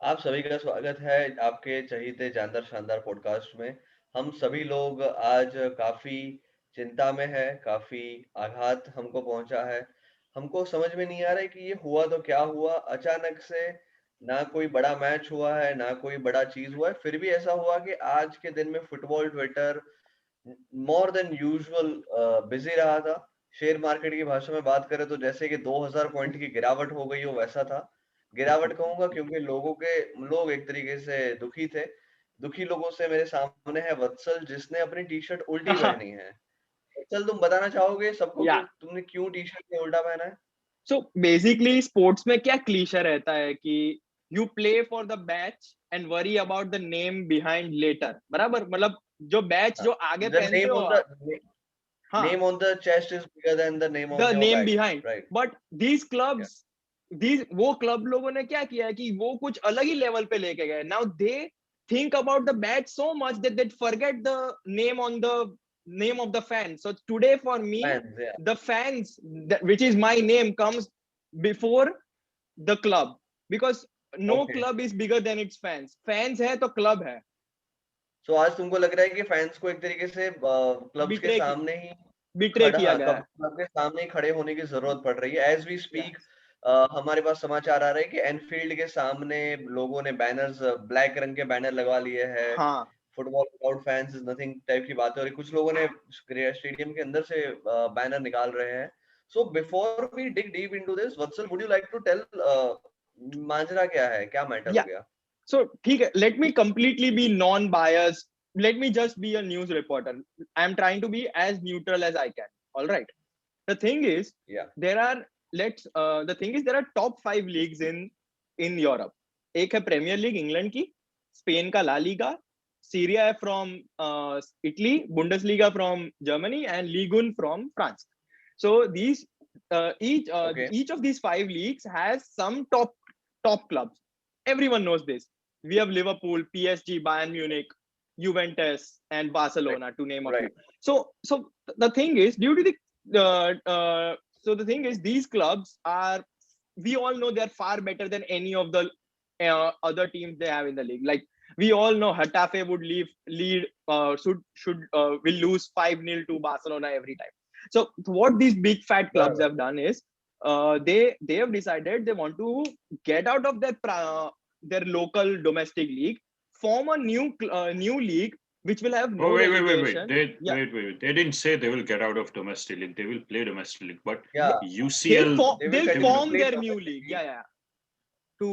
आप सभी का स्वागत है आपके चहीते जानदार शानदार पॉडकास्ट में। हम सभी लोग आज काफ़ी चिंता में हैं, काफ़ी आघात हमको पहुँचा है। हमको समझ में नहीं आ रहा है कि ये हुआ तो क्या हुआ? अचानक से ना कोई बड़ा मैच हुआ है, ना कोई बड़ा चीज़ हुआ है, फिर भी ऐसा हुआ कि आज के दिन में football Twitter more than usual busy रहा था। शेयर मार्केट की भाषा में बात करें तो जैसे कि 2000 पॉइंट की गिरावट हो गई हो वैसा था। गिरावट कहूँगा क्योंकि लोग एक तरीके से दुखी थे। दुखी लोगों से मेरे सामने है वत्सल जिसने अपनी टी-शर्ट उल्टी पहनी है। वत्सल तुम बताना चाहोगे सबको कि या तुमने क्यों टी-शर्ट में उल्टा पहना है? सो बेसिकली स्पोर्ट्स में क्या क्लीशा रहता है कि you play for the badge and worry about the name behind letter, बराबर? मतलब जो बैच हाँ, जो आगे द पहनते नेम हो ऑन द आप, हाँ, name on the chest is bigger than the name the on your name back, behind. Right? But these या क्लब्स, दीज वो क्लब लोगों ने क्या किया है कि वो कुछ अलग ही लेवल पे लेके गए। Now they think about the badge so much that they forget the name on the name of the fan. So today for me, fans या the fans, which is my name, comes before the club, because no okay. club is bigger than its fans है तो club है। सो आज तुमको लग रहा है कि फैन्स को एक तरीके से क्लब्स के बिट्रे सामने ही बिट्रे खड़ा किया हाँ, गया कब है। क्लब के सामने ही खड़े होने की ज़रूरत पड़ रही है। एज़ वी स्पीक यस, हमारे पास समाचार आ रहे हैं कि एनफील्ड के सामने लोगों ने बैनर्स ब्लैक रंग के बैनर लगवा लिए हैं। हाँ, football without fans is nothing type की बातें हो रही। कुछ लोगों ने स्टेडियम के अंदर से बैनर निकाल रहे हैं। So before we dig deep into this Vatsal would you like to tell माजरा क्या है? क्या मैटर हो या गया? so ठीक है, let me completely be non biased, let me just be a news reporter, I am trying to be as neutral as I can. All right, the thing is, या there are, the thing is, there are top 5 leagues in Europe. एक है Premier League England की, Spain का La Liga, Serie A है from Italy, Bundesliga from Germany and Ligue un from France. So these okay, each of these 5 leagues has some top clubs. Everyone knows this. We have Liverpool, PSG, Bayern Munich, Juventus, and right, Barcelona, to name a few. Right, So the thing is, due to the so the thing is, these clubs are, we all know they're far better than any of the other teams they have in the league. Like, we all know Hetafe would lead will lose 5-0 to Barcelona every time. So what these big fat clubs बराबर। have done is, they have decided they want to get out of their local domestic league, form a new league which will have Oh, no wait. relegation. They Yeah, wait. They didn't say they will get out of domestic league. They will play domestic league, but Yeah, UCL they will they'll they will continue to form play their new domestic league. league. Yeah, to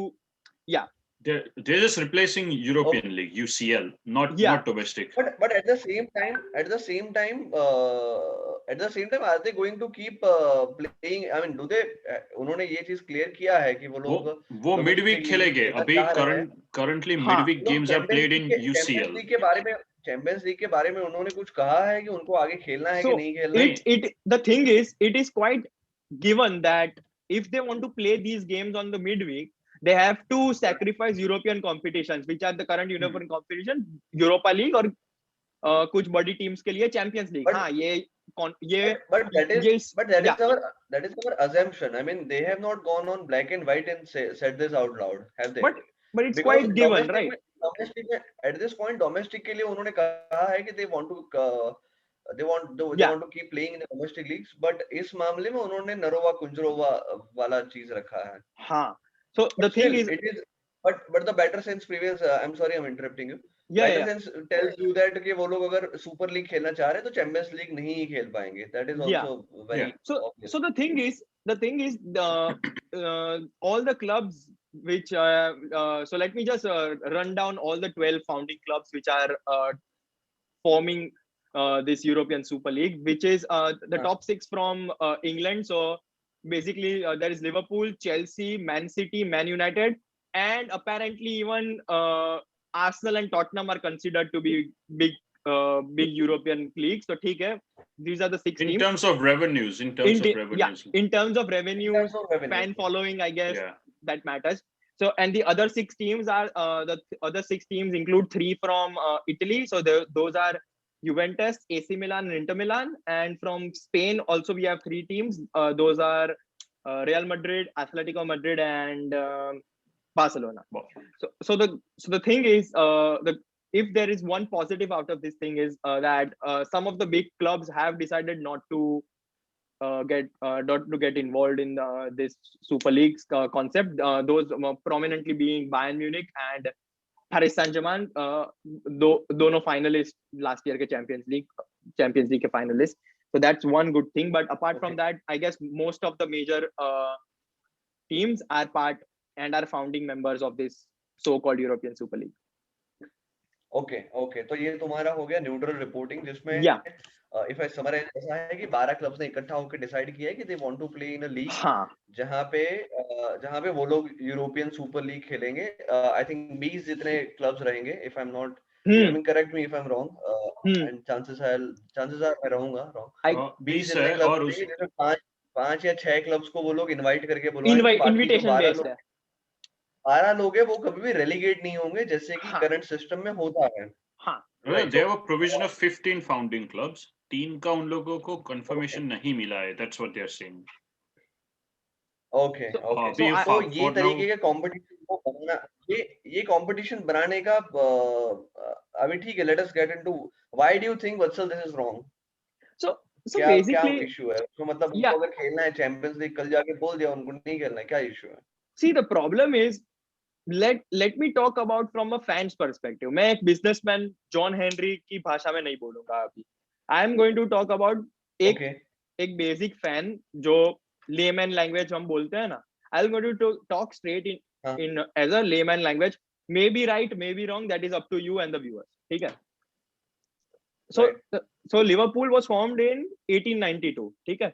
yeah, they're just replacing Okay, European League UCL, not yeah. not domestic. but at the same time, are they going to keep playing? I mean, do they? उन्होंने ये चीज clear किया है कि वो वो लोग वो डोमेस्टिक मिडवीक लीग में खेलेंगे खेलना अभी चाह रहे हैं। करंटली हाँ, मिडवीक लोग games are played in Champions UCL. League के बारे में कहा है कि उनको आगे खेलना है कि so नहीं खेलना है। नहीं it the thing is, it is quite given that if they want to play these games on the midweek, they have to sacrifice European competitions, which are the current European competition, Europa League, और कुछ बड़ी teams के लिए champions league. But हाँ, ये but that is ये but that या is our assumption. I mean, they have not gone on black and white and said this out loud, have they? but it's Because quite given, right? Domestic में at this point domestic के लिए उन्होंने कहा है कि they Yeah, want to keep playing in domestic leagues but इस मामले में उन्होंने नरोवा कुंजरोवा वाला चीज रखा है हाँ. So but the thing still is, it is but the better sense previous I am sorry I am interrupting you better yeah. Sense tells you that कि वो लोग अगर सुपर लीग खेलना चाह रहे हैं तो चैंपियंस लीग नहीं खेल पाएंगे that is Yeah. Also yeah very So obvious the thing is all the clubs which so let me just run down all the 12 founding clubs which are forming this European Super League, which is the top 6 from England. So basically, there is Liverpool, Chelsea, Man City, Man United, and apparently even Arsenal and Tottenham are considered to be big European leagues. So ठीक है, these are the 6 in teams. terms of revenues, in terms of Yeah, revenues. in terms of in revenue, terms of revenue fan following, I guess Yeah, that matters. So, and the other 6 teams are other 6 teams include 3 from Italy. So those are Juventus, AC Milan, and Inter Milan. And from Spain also we have 3 teams. Those are Real Madrid, Atletico Madrid, and Barcelona. So the thing is, if there is one positive out of this thing is that some of the big clubs have decided not to get involved in this Super League concept. Those prominently being Bayern Munich and Paris Saint-Germain, दोनों finalists last year के Champions League के finalists. So that's one good thing. But apart from that, I guess most of the major teams are part and are founding members of this so-called European Super League. Okay तो ये तुम्हारा हो गया neutral reporting जिसमें Yeah. If I summarise ऐसा है कि 12 clubs ने इकट्ठा होकर डिसाइड किया है कि they want to play in a league हाँ. जहां पे वो लोग यूरोपियन सुपर लीग खेलेंगे. आई थिंक 20 जितने क्लब्स रहेंगे if I am not, I mean correct me if I am wrong, and chances are मैं रहूंगा रॉन्ग. 20 जितने क्लब्स रहेंगे जिसमें 5 या 6 क्लब्स को वो लोग इनवाइट करके बुलवाएंगे. इनविटेशन बेस्ड है. 12 लोग हैं वो कभी भी रेलीगेट नहीं होंगे जैसे कि करंट सिस्टम में होता है. हाँ. There were provision of 15 founding clubs. 3 का उन लोगों को confirmation नहीं मिला है. That's what they're saying. Okay तो ये तरीके के कंपटीशन को बनाना, ये कंपटीशन बनाने का अभी ठीक है. Let us get into why do you think Vatsal this is wrong. So क्या बेसिकली इशू है तो मतलब उनको अगर खेलना है चैंपियंस लीग कल जाके बोल दिया उनको नहीं खेलना है, क्या इशू है? See the problem is let me talk about from a fan's perspective. मैं एक बिजनेसमैन जॉन हेनरी की भाषा में नहीं बोलूंगा अभी. I am going to talk about एक बेसिक फैन जो लेमैन लैंग्वेज हम बोलते हैं ना. I am going to talk straight in as a layman language. May be right, may be wrong. That is up to you and the viewers. ठीक है. So Liverpool was formed in 1892. ठीक है.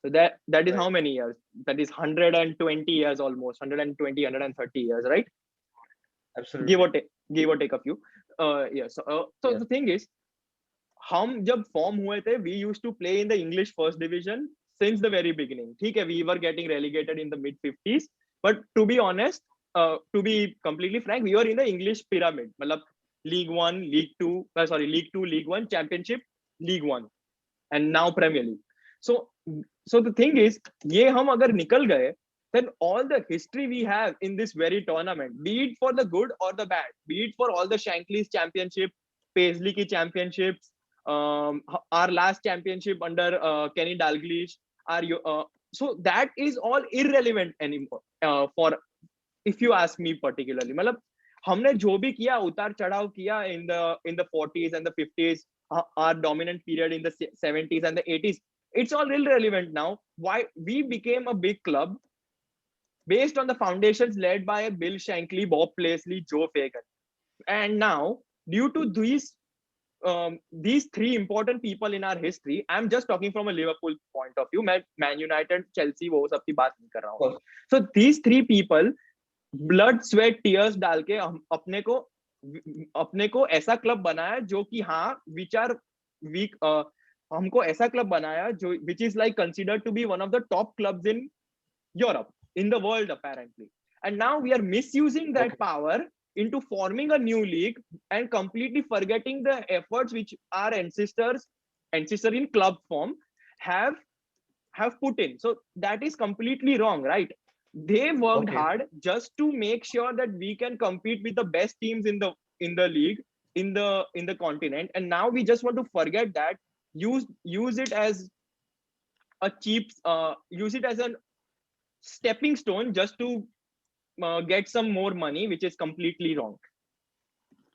So that is how many years? That is 120 years almost, 120, 130 years, right? Absolutely. Give or take a few. Yes. So the thing is, हम जब form हुए थे, we used to play in the English first division since the very beginning. ठीक है, we were getting relegated in the mid 50s, but to be honest, to be completely frank, we were in the English pyramid. मतलब League 1, League 2, League 2, League 1, Championship, League 1, and now Premier League. So the thing is, ये हम अगर निकल गए, then all the history we have in this very tournament, be it for the good or the bad, be it for all the Shankly's championship, Paisley की championships, our last championship under Kenny Dalglish, so that is all irrelevant anymore. For if you ask me particularly, मतलब हमने जो भी किया उतार चढ़ाव किया in the 40s and the 50s, our dominant period in the 70s and the 80s. It's all irrelevant now. Why we became a big club based on the foundations led by Bill Shankly, Bob Paisley, Joe Fagan. And now, due to these three important people in our history, I'm just talking from a Liverpool point of view. Man United, Chelsea, वो सब की बात नहीं कर रहा हूँ. So these three people, blood, sweat, tears डाल के अपने को ऐसा क्लब बनाया जो कि हाँ, which are weak. हमको ऐसा क्लब बनाया जो which is like considered to be one of the top clubs in Europe, in the world apparently. And now we are misusing that power into forming a new league and completely forgetting the efforts which our ancestors in club form have put in. So that is completely wrong, right? They worked hard just to make sure that we can compete with the best teams in the league, in the continent. And now we just want to forget that, use it as a cheap, use it as a stepping stone just to get some more money, which is completely wrong.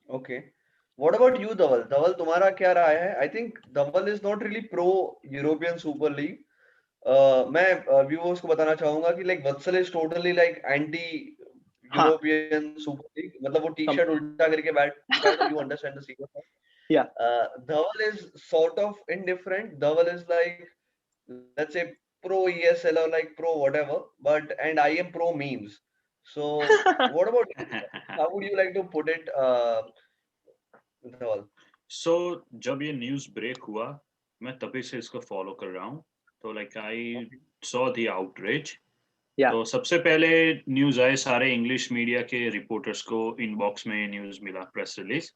Okay. What about you, Dhaval? Dhaval, तुम्हारा क्या राय है? I think Dhaval is not really pro European Super League. मैं viewers को बताना चाहूंगा कि like Vatsal is totally like anti European Super League. मतलब वो टी-शर्ट उल्टा करके बैठ, you understand the sequence? Yeah. Dhaval is sort of indifferent. Dhaval is like, let's say, pro ESL or like pro whatever, and I am pro memes. So what about how would you like to put it, Dhaval? So जब ये news break हुआ, मैं तभी से इसको follow कर रहा हूँ. तो like I saw the outrage. तो सबसे पहले न्यूज़ आए, सारे इंग्लिश मीडिया के रिपोर्टर्स को इनबॉक्स में न्यूज़ मिला, press release,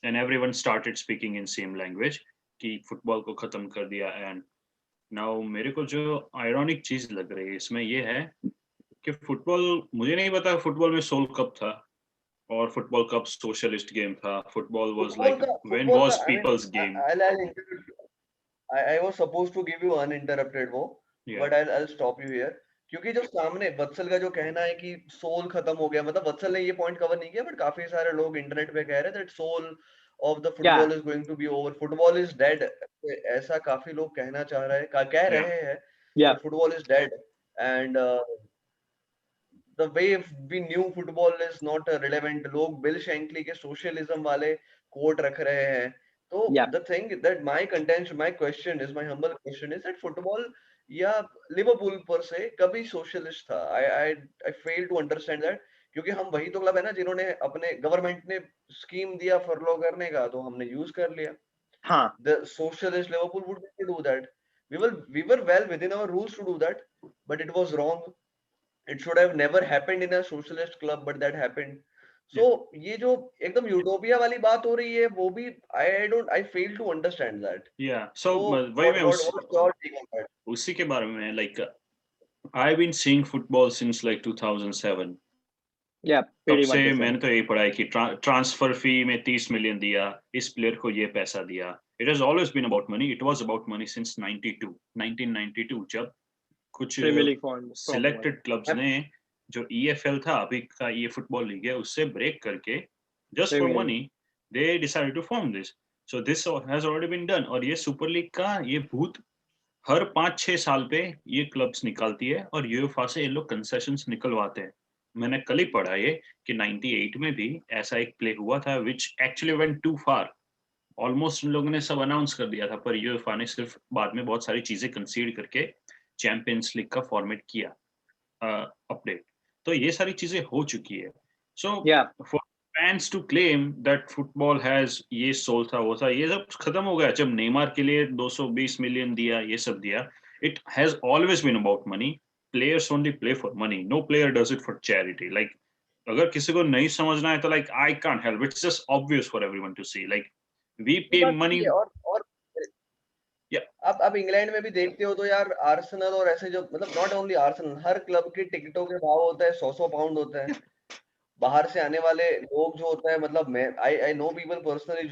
and everyone started speaking in same language कि फुटबॉल को खत्म कर दिया. And now मेरे को जो आयरॉनिक चीज लग रही है इसमें ये है कि फुटबॉल, मुझे नहीं पता फुटबॉल में सोल कब था और फुटबॉल कब सोशलिस्ट गेम था. Football was like when football का was I mean people's game. I was supposed to give you uninterrupted वो, या but I'll stop you here. क्योंकि जो सामने वत्सल का जो कहना है कि सोल खत्म हो गया, मतलब वत्सल ने ये पॉइंट कवर नहीं किया, बट काफी सारे लोग इंटरनेट पे कह रहे हैं that soul of the Yeah, football is going to be over, football is dead. ऐसा काफी लोग कहना चाह रहे हैं, कह या रहे हैं yeah, that football is dead, and the way we knew football is not relevant. लोग बिल शेंकली के सोशलिज्म वाले कोट रख रहे हैं. तो yeah. the thing that my contention, my question is, my humble question is that football या Liverpool पर से कभी सोशलिस्ट था. I fail to understand that. क्योंकि हम वही तो क्लब है ना जिन्होंने अपने गवर्नमेंट ने स्कीम दिया फरलो करने का, तो हमने यूज कर लिया. हाँ. The socialist Liverpool would never do that. We were well within our rules to do that, but it was wrong. It should have never happened in a socialist club, but that happened. So ये जो एकदम utopia वाली बात हो रही है, वो भी I fail to understand that. या सो So वही मैं what's your take on that? उसी के बारे में like I been seeing football since like 2007. Yeah, तब pretty much से the same. मैंने तो यही पढ़ा है कि ट्रांसफर फी में 30 मिलियन दिया, इस प्लेयर को ये पैसा दिया. It has always been about money. It was about money since 1992 जब कुछ Premier League form. Selected clubs ने जो ईएफएल था, अभी का ये फुटबॉल लीग है, उससे ब्रेक करके just for Premier money they decided to form this. So this has already been done. और ये सुपर लीग का ये भूत हर 5-6 साल पे ये क्लब्स निकालती है और यूएफए से ये लोग कंसेशंस निकलवाते हैं. मैंने कल ही पढ़ा ये कि 98 में भी ऐसा एक प्ले हुआ था which actually went to far. Almost इन लोगों ने सब अनाउंस कर दिया था, पर यूएफए ने सिर्फ बाद में बहुत सारी चीजें कंसीड करके चैंपियंस लीग का फॉर्मेट किया अपडेट. तो ये सारी चीजें हो चुकी है. So Yeah. For fans to claim that football has ये सोल था वो था, ये सब खत्म हो गया जब नेमार के लिए 220 मिलियन दिया, ये सब दिया. It has always been about money. Players only play for money. No player does it for charity. Like अगर किसी को नहीं समझना है तो like I can't help. It's just obvious for everyone to C. Like we ये पे बात मनी. सही है. और आप इंग्लैंड में भी देखते हो तो यार आर्सेनल और ऐसे जो, मतलब not only Arsenal, her club के टिकटों के भाव होता है 100 पाउंड होता है. बाहर से आने वाले लोग जो होता है, मतलब मैं I know people personally.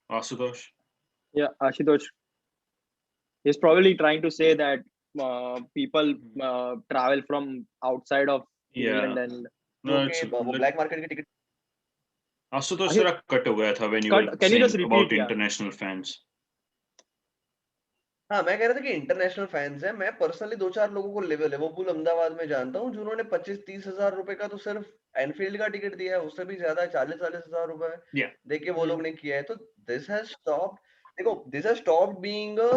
Ashutosh. Yeah, Ashutosh is probably trying to say that people travel from outside of England and No, वो ब्लैक मार्केट के टिकट. आशुतोष तेरा कट हो गया था when you were Can you just saying repeat? about Yeah. international fans. हाँ, मैं कह रहा था कि इंटरनेशनल फैंस हैं. मैं पर्सनली 2-4 लोगों को लिवरपूल अहमदाबाद में जानता हूँ जिन्होंने 25-30 हजार रुपए का तो सिर्फ एनफील्ड का टिकट दिया है. उससे भी ज्यादा 40-40 हजार रुपए Yeah. दे के वो लोग ने किया है. तो दिस हैज स्टॉप्ड. देखो, this has stopped being a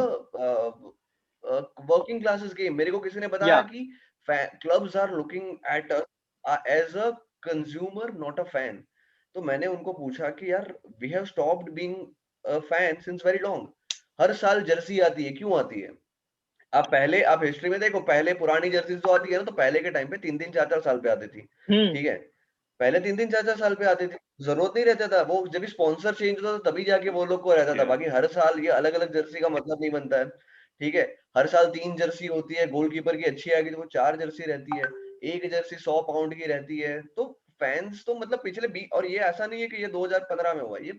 working classes game. मेरे को किसी ने बताया Yeah. कि clubs are looking at us as a consumer, not a fan. तो मैंने उनको पूछा कि यार we have stopped being a fan since very long. हर साल जर्सी आती है, क्यों आती है? आप हिस्ट्री में देखो, पहले पुरानी जर्सी जो आती है ना, तो पहले के टाइम पे 3-3 4-4 साल पे आती थी. ठीक है, पहले 3-3 4-4 साल पे आती थी. जरूरत नहीं रहता था. वो जब स्पॉन्सर चेंज होता था तभी जाके वो लोग को रहता था. बाकी हर साल ये अलग अलग जर्सी का मतलब नहीं बनता है. ठीक है, हर साल 3 जर्सी होती है. गोलकीपर की अच्छी आ गई तो वो 4 जर्सी रहती है. एक जर्सी 100 पाउंड की रहती है. तो फैंस तो मतलब और ये ऐसा नहीं है कि ये 2015 में हुआ. ये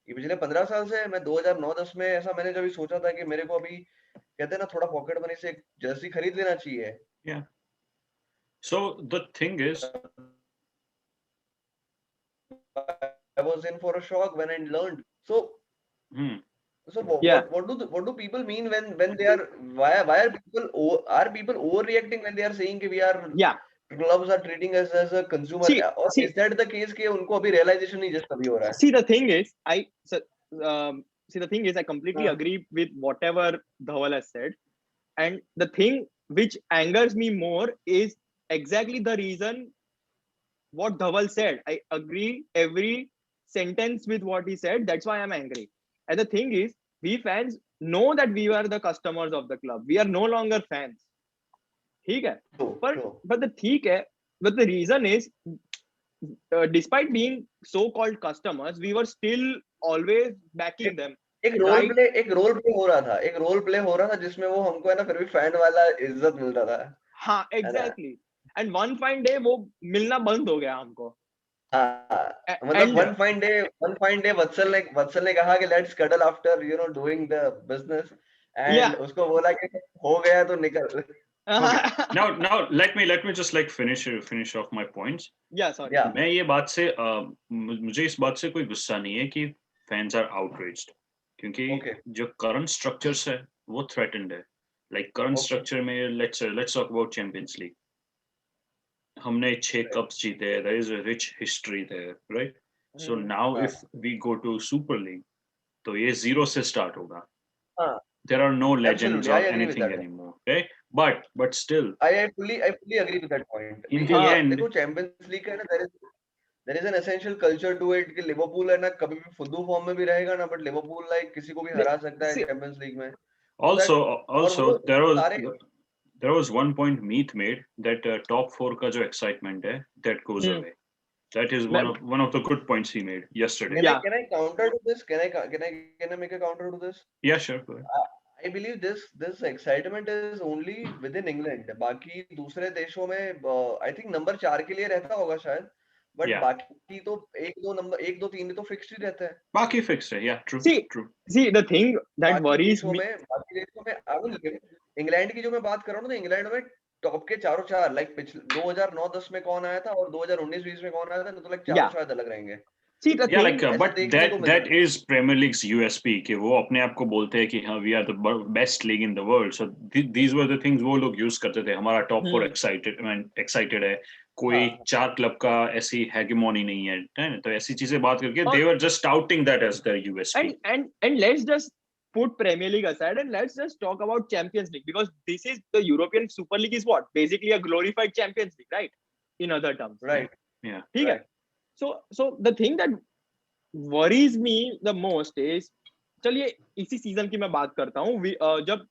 पिछले 15 साल से है. मैं 2009-10 में ऐसा मैंने जब सोचा था कि मेरे को अभी कहते हैं ना, थोड़ा पॉकेट मनी से एक जर्सी खरीद लेना चाहिए. Yeah. So the thing is, I was in for a shock when I learned. So Yeah. what do people mean when they are, why are people overreacting when they are saying कि we are, Yeah. clubs are treating us as a consumer? Or is that the case कि उनको अभी realization नहीं just अभी हो रहा है? See, the thing is, I completely agree with whatever Dhaval has said. And the thing which angers me more is exactly the reason what Dhaval said. I agree every sentence with what he said. That's why I'm angry. And the thing is, we fans know that we are the customers of the club. We are no longer fans. ठीक है? But the reason is, despite being so-called customers, we were still always backing them. एक role play हो रहा था जिसमें वो हमको है ना फिर भी फैन वाला इज्जत मिल रहा था, हाँ है ना? Exactly. And one fine day वो मिलना बंद हो गया हमको। हाँ, मतलब एंड वन फाइन डे वत्सल ने कहा कि let's cuddle after doing the business, या एंड उसको बोला कि हो गया तो निकल। Okay. Now let me just like finish off my points. या सॉरी। या मैं ये बात से मुझे इस बात से कोई गुस्सा नहीं है कि फैंस आर आउटरेज्ड, क्योंकि ओके, जो करंट स्ट्रक्चर्स है वो थ्रेटेंड है। लाइक करंट ओके, स्ट्रक्चर में let's talk about Champions League. हमने 6 राइट, कप्स जीते, there is a rich history there, right? So hmm, now हाँ, if we go to Super League, तो ये जीरो से स्टार्ट होगा। हाँ, There are no legends absolutely or I agree with anything that. anymore, okay? But still, I fully agree with that point in because the हाँ end, देखो Champions league का है ना, there is an essential culture to it कि Liverpool है ना कभी भी फुद्दू फॉर्म में भी रहेगा ना, बट लिवरपूल लाइक किसी को भी हरा सकता है चैंपियंस लीग में, सो दैट और वो also सारे there was one point Meath made that top four का जो excitement है that goes hmm, away. That is मैं one of the good points he made yesterday. Can I या can I counter to this? Can I make a counter to this? Yeah, sure. Go ahead. I believe this excitement is only within England. बाकी दूसरे देशों में I think number 4 के लिए रहता होगा शायद, बट Yeah, बाकी तो 1 2 3 तो फिक्स्ड ही रहते हैं। बाकी fixed है. Yeah, true, see true. See the thing that worries me. बाकी देशों में I will give इंग्लैंड की जो मैं बात कर रहा हूँ ना, तो इंग्लैंड में टॉप के चारों चार लाइक पिछले 2009-10 में कौन आया था और 2019-20 में कौन आया था, तो लाइक चारों या शायद अलग रहेंगे। See the Yeah, like thing ऐसे but देखने को that मिलेंगे। is Premier League's USP कि वो अपने आप को बोलते हैं कि हाँ we are the best league in the world. So these were the things वो लोग use करते थे। हमारा top four excited है। कोई हाँ, 4 क्लब का ऐसी hegemony नहीं है, तो ऐसी चीजें बात करके और they were just touting that as their USP. and let's just put Premier League aside and let's just talk about Champions League, because this is the European Super League is what basically a glorified Champions League, right? In other terms, right, Yeah. ठीक है? Right, So the thing that worries me the most is, चलिए इसी season की मैं बात करता हूँ। जब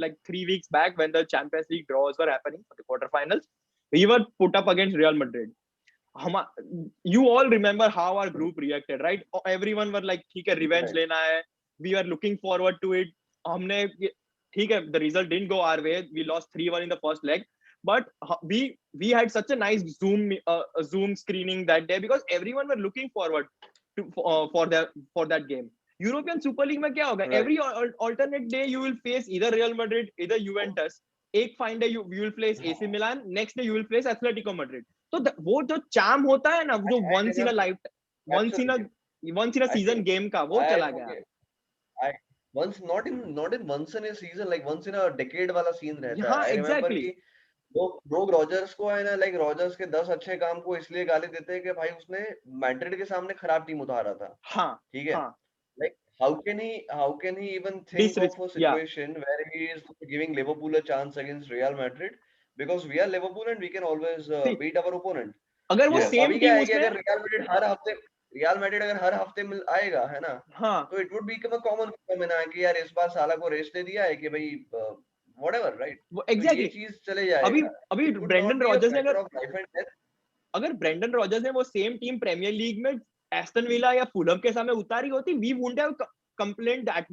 like 3 weeks back when the Champions League draws were happening for the quarterfinals, we were put up against Real Madrid. You all remember how our group reacted, right? Everyone were like, ठीक है revenge right, लेना है, we were looking forward to it. हमने ठीक है, the result didn't go our way, we lost 3-1 in the first leg, but we had such a nice Zoom screening that day because everyone were looking forward to for that game. European Super League में क्या होगा? Right, Every alternate day you will face either Real Madrid, either Juventus. एक fine day you will face AC Milan, next day you will face Atletico Madrid. तो वो जो charm होता है ना, जो I once in a never life, once in a absolutely. once in a I season think game का वो I चला गया। forget. I once not in once in a season, like once in a decade वाला scene रहता है। हाँ I remember exactly. कि लोग रॉजर्स को है ना, लाइक रॉजर्स के 10 अच्छे काम को इसलिए गाली देते हैं कि भाई उसने मैड्रिड के सामने खराब टीम उतारा था। हाँ ठीक है? हाँ Like how can he even think डिसरिस of a या situation where he is giving Liverpool a chance against Real Madrid? Because we are Liverpool and we can always C beat our opponent. अगर वो तो Yes. Same अभी क्या team है कि उसने अगर रियल मैड्रिड अगर हर हफ्ते मिल आएगा, है ना? हाँ तो it would become a common phenomena कि यार इस बार साला को रेस्ट दे दिया है कि भाई व्हाटएवर, राइट? वो तो ये एग्जैक्टली चीज चले अभी जाएगा। अभी it would not Brendan be a Rodgers ने matter of life and death. अगर ब्रेंडन रॉजर्स ने वो सेम टीम प्रीमियर लीग में एस्टन विला या फुलहम के सामने उतारी होती, we wouldn't have complaint that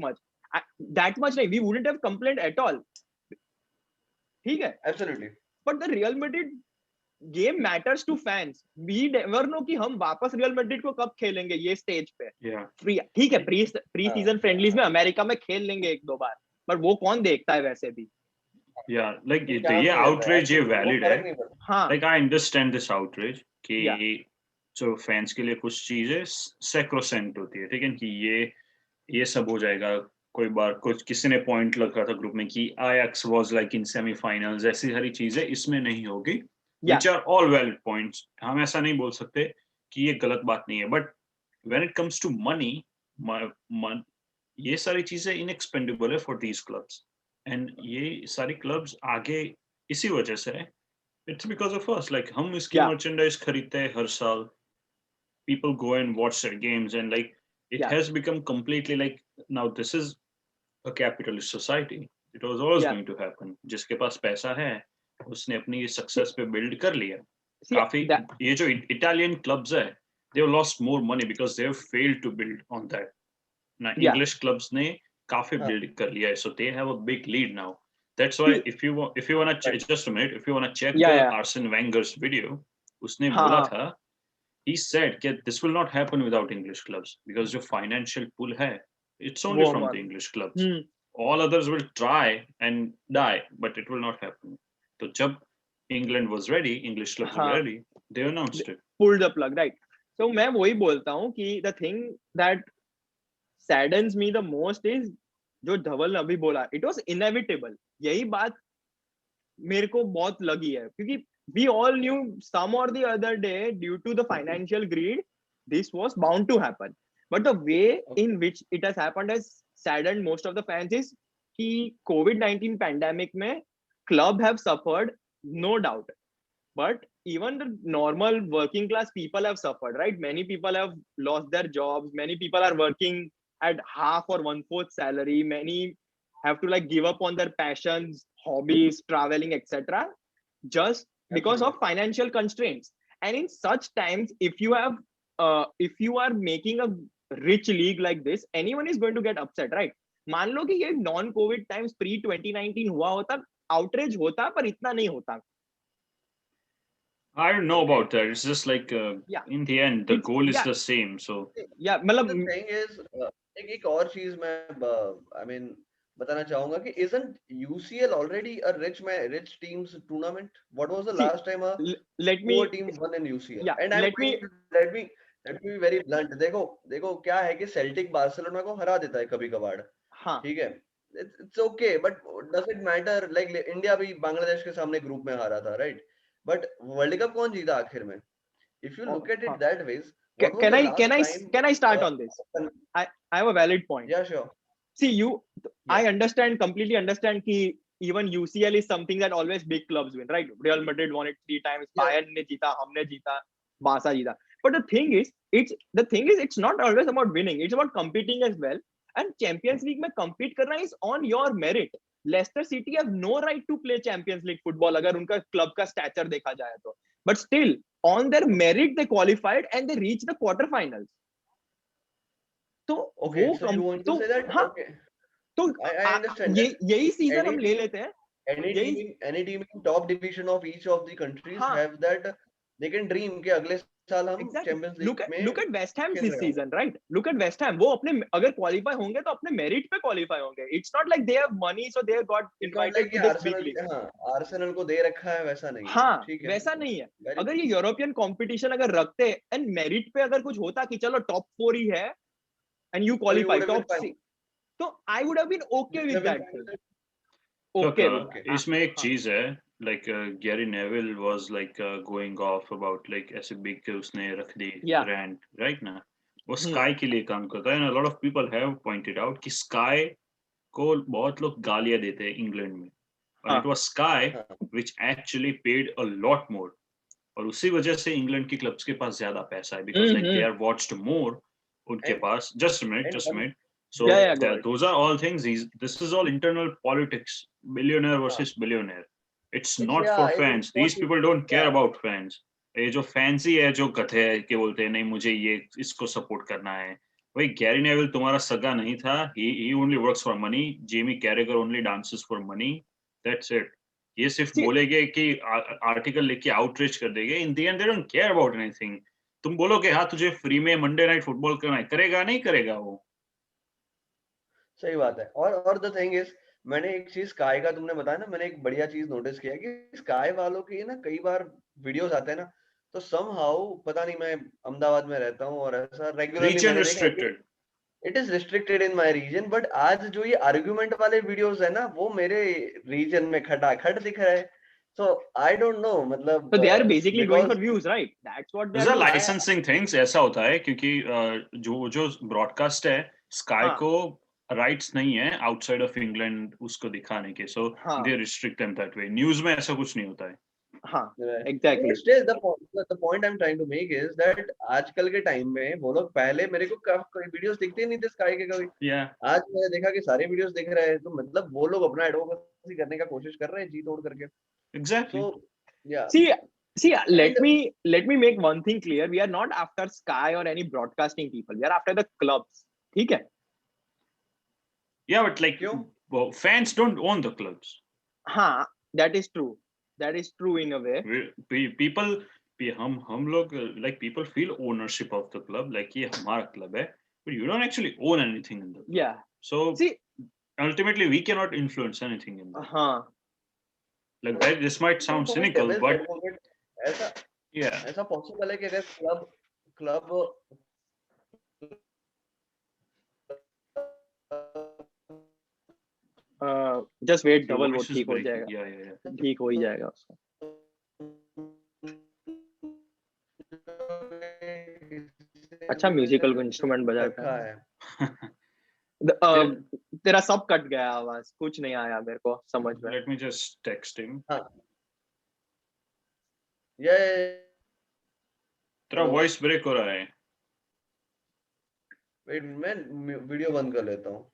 much नहीं, we wouldn't have complaint at all, ठीक है? Absolutely. But the Real Madrid game matters to fans. We never know कि हम वापस रियल मैड्रिड को कब खेलेंगे ये स्टेज पे। Yeah. ठीक है, प्री हाँ, सीजन फ्रेंडलीज में अमेरिका में खेल लेंगे 1-2 बार, पर वो कौन देखता है वैसे भी। Yeah, like कोई ये चांस नहीं रहता है, outrage ये एब्सोल्युटली वो valid है। फर्क नहीं पड़ता। हाँ Like I understand this outrage कि या जो फैंस के लिए कुछ चीजें sacrosanct होती है, ठीक है? कि ये सब हो जाएगा। कोई बार कुछ किसी ने पॉइंट लगा था ग्रुप में कि Ajax was like in semi-finals, ऐसी सारी चीजें इसमें नहीं होगी, या which are all valid points. हम ऐसा नहीं बोल सकते कि ये गलत बात नहीं है, but when it comes to money, ये सारी चीजें inexpendable है for these clubs, and ये सारी clubs आगे इसी वजह से है। It's because of us. Like हम इसकी या merchandise खरीदते हैं हर साल, people go and watch their games, and like it या has become completely like now this is a capitalist society. It was always या going to happen. जिसके पास पैसा है उसने अपनी सक्सेस पे बिल्ड कर लिया। सी काफी ये जो इटालियन क्लब्स है, they have lost more money because they have failed to build on that. ना Yeah. इंग्लिश क्लब्स ने काफी हाँ. बिल्ड कर लिया है, so they have a big lead now. That's why if you want to Right. just a minute, if you want to check Yeah, the yeah. Arsene Wenger's video, उसने हाँ बोला हाँ था, he said that this will not happen without English clubs because जो financial pull है, it's only वो from मान the English clubs. Hmm All others will try and die, but it will not happen. तो जब England was ready, English clubs were हाँ ready, they announced it. pull the plug, right? So मैं वही बोलता हूँ कि the thing that saddens me the most is जो धवल ने अभी बोला, it was inevitable. यही बात मेरे को बहुत लगी है क्योंकि we all knew some or the other day due to the financial greed this was bound to happen, but the way in which it has happened has saddened most of the fans is कि COVID-19 pandemic में club have suffered, no doubt, but even the normal working class people have suffered, right? Many people have lost their jobs, many people are working at half or one-fourth salary, many have to like give up on their passions, hobbies, traveling, etc., just because of financial constraints. And in such times, if you are making a rich league like this, anyone is going to get upset, right? मान लो कि ये non Covid times pre 2019 हुआ होता, outrage होता, पर इतना नहीं होता. I don't know about that. It's just like Yeah. in the end, the It's, goal is yeah, the same. So yeah, मतलब The thing is, एक और चीज मैं I mean बताना चाहूंगा कि isn't UCL already a rich teams tournament? What was the see, last time a let poor me, team won in UCL? yeah, And let me be very blunt. देखो क्या है कि सेल्टिक बार्सिलोना को हरा देता है कभी कभार. हाँ, ठीक है. It's okay, but does it matter? Like India भी बांग्लादेश के सामने ग्रुप में हारा था, right? But वर्ल्ड कप कौन जीता आखिर में? If you look at हाँ. it that ways, what was Can the I last time? can I start on this? I have a valid point. Yeah, sure. See, I Yeah. completely understand कि even UCL is something that always big clubs win, right? Real Madrid won it 3 times, Yeah. Bayern ने जीता, हमने जीता, Barca जीता. But the thing is, it's not always about winning. It's about competing as well. And Champions League में compete करना is on your merit. Leicester City have no right to play Champions League football अगर उनका club का stature देखा जाए तो. But still, on their merit they qualified and they reached the quarterfinals. तो Okay, वो so you want to तो say that? हाँ, Okay, तो I understand that. यही सीजन Any हम ले team, लेते हैं. any team in top division of each of the countries हाँ, have that. They can dream कि अगले साल हम exactly. Champions Look league at में West Ham खेल this रहे होंगे. season, right? Look at West Ham. वो अपने अगर क्वालिफाई होंगे तो अपने मेरिट पे क्वालिफाई होंगे. It's not like they have money so they have got It's not invited like to कि this big आर्सेनल league. हाँ आर्सेनल को दे रखा है वैसा नहीं है. हाँ, ठीक है. वैसा नहीं है. Very अगर true. ये यूरोपियन कंपटीशन अगर रखते एंड मेरिट पे अगर कुछ होता कि चलो टॉप 4 ही है and you So you qualify would have been top fine. 6, तो I would have been You okay would with have been that fine thing. with it. look, okay with Okay. इसमें एक हाँ चीज है, like Gary Neville was like going off about like ऐसे big के उसने रख दी या rant, right ना? वो Sky के लिए काम करता है, and a lot of people have pointed out कि Sky को बहुत लोग गालियां देते हैं इंग्लैंड में, और हाँ it was Sky हाँ. which actually paid a lot more, और उसी वजह से इंग्लैंड की क्लब्स के पास ज्यादा पैसा है, because like they are watched more. उनके And pass just a and minute. So या go ahead. those are all things. This is all internal politics. Billionaire हाँ. versus billionaire. It's It's not for fans. it's These not people don't care yeah. about fans. ये जो fans ही है जो गधे है कि बोलते हैं नहीं मुझे ये इसको सपोर्ट करना है. भाई गैरी नेविल तुम्हारा सगा नहीं था. He only works for money. Jamie Carragher only dances for money. That's it. ये सिर्फ See, बोलेंगे कि आर्टिकल लेके आउटरीच कर देंगे. In the end they don't care about anything. तुम बोलो कि हाँ तुझे फ्री में मंडे नाइट फुटबॉल करना है, करेगा नहीं करेगा वो. सही बात है. और द थिंग इज मैंने एक चीज स्काई का तुमने बताया ना, मैंने एक बढ़िया चीज नोटिस किया कि स्काई वालों की ना कई बार वीडियोस आते हैं ना, तो समहाउ पता नहीं, मैं अहमदाबाद में रहता हूँ और ऐसा रेगुलरली Region मैंने देखा है कि restricted. It is restricted in my region, but आज जो ये आर्गुमेंट वाले वीडियोस है ना वो मेरे रीजन में खटाखट दिख रहा है. सो आई डोंट नो मतलब so they are basically going for because views, right? That's what they These are are doing. licensing things. ऐसा होता है क्योंकि जो ब्रॉडकास्ट है स्काई हाँ को राइट्स नहीं है आउटसाइड ऑफ इंग्लैंड उसको दिखाने के, सो हाँ they restrict them that way. News में ऐसा कुछ नहीं होता है. हाँ, Right. exactly. Still, the point I'm trying to make is that आजकल के टाइम में वो लोग पहले मेरे को कोई वीडियोस दिखते नहीं थे स्काई के कभी. Yeah. आज मैंने देखा कि सारे वीडियोस दिख रहे हैं, तो मतलब वो लोग अपना एडवोकेसी करने का कोशिश कर रहे हैं जी तोड़ करके. Exactly. So yeah. See, let And me make one thing clear. We are not after Sky or any broadcasting people. We are after the clubs. ठीक है? Yeah, but like fans don't own the clubs. That is true. That is true in a way. People, हम लोग like people feel ownership of the club, like ये हमारा club है, but you don't actually own anything in the club. Yeah. So see, ultimately we cannot influence anything in the like that. This might sound cynical, but ऐसा possible है कि अगर club just wait, double वो ठीक हो जाएगा. ठीक हो ही जाएगा उसका. अच्छा म्यूजिकल इंस्ट्रूमेंट बजा रखा है. तेरा सब कट गया आवाज, कुछ नहीं आया मेरे को समझ में. Let me just text him. तेरा वॉइस ब्रेक हो रहा है. वेट, मैं वीडियो बंद कर लेता हूँ.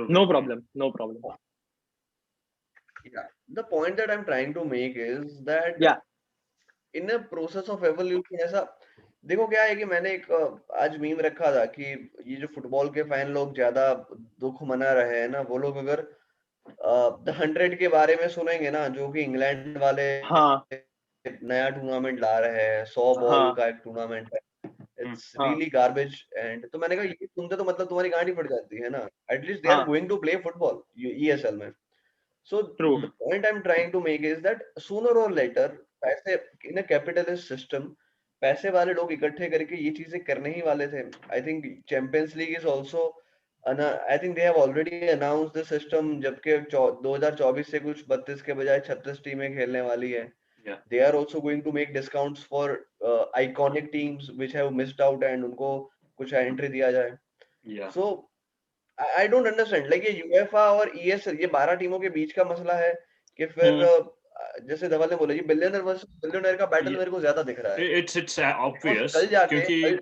No problem. Yeah, the point that I'm trying to make is that in a process of evolution, ऐसा देखो क्या है कि मैंने एक आज मीम रखा था कि ये जो फुटबॉल के फैन लोग ज्यादा दुख मना रहे हैं ना, वो लोग अगर द 100 के बारे में सुनेंगे ना, जो कि इंग्लैंड वाले नया टूर्नामेंट ला रहे हैं, 100 बॉल का एक टूर्नामेंट है, इट्स रियली गार्बेज. एंड तो मैंने कहा ये सुनते तो मतलब तुम्हारी गांड ही फट जाती है ना. At least they are going to play football ESL में. So the point I'm trying to make is that sooner or later, पैसे in a capitalist system, पैसे वाले लोग इकट्ठे करके ये चीजें करने ही वाले थे. I think Champions League is also, I think they have already announced the system. जबकि 2024 से कुछ 32 के बजाय 36 टीमें खेलने वाली है. They are also going to make discounts for iconic teams which have missed out and उनको कुछ एंट्री दिया जाए. So I don't understand, like ये UEFA और ESL ये 12 टीमों के बीच का मसला है कि फिर जैसे धवल ने बोला ये बिलियनर वर्सेस बिलियनर का बैटल मेरे को ज्यादा दिख रहा है. It's obvious क्योंकि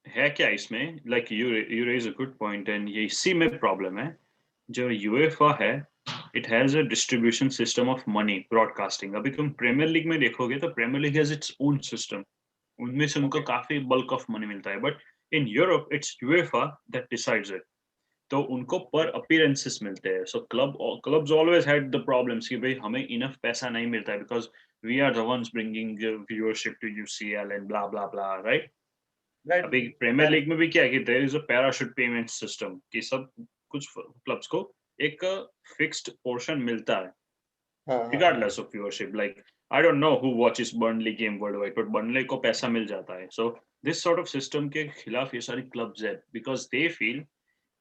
है क्या इसमें, like you raise a good point and ये इसी में प्रॉब्लम है. जो UEFA है, it has a distribution system of money broadcasting. अभी तुम प्रीमियर लीग में देखोगे तो Premier league has its own system. उनमें से उनको काफी bulk of money मिलता है, but in Europe it's UEFA that decides it. तो उनको पर अपीयरेंसेस मिलते हैं. सो clubs always had the problems कि भाई हमें इनफ पैसा नहीं मिलता है because we are the ones bringing viewership to UCL and blah blah blah, right. अभी प्रीमियर लीग में भी क्या है कि there is a parachute payment system कि सब कुछ क्लब्स को एक फिक्स्ड पोर्शन मिलता है regardless of viewership. Like I don't know who watches Burnley game worldwide, but Burnley को पैसा मिल जाता है. So this sort of system के खिलाफ ये सारी क्लब्स है बिकॉज दे फील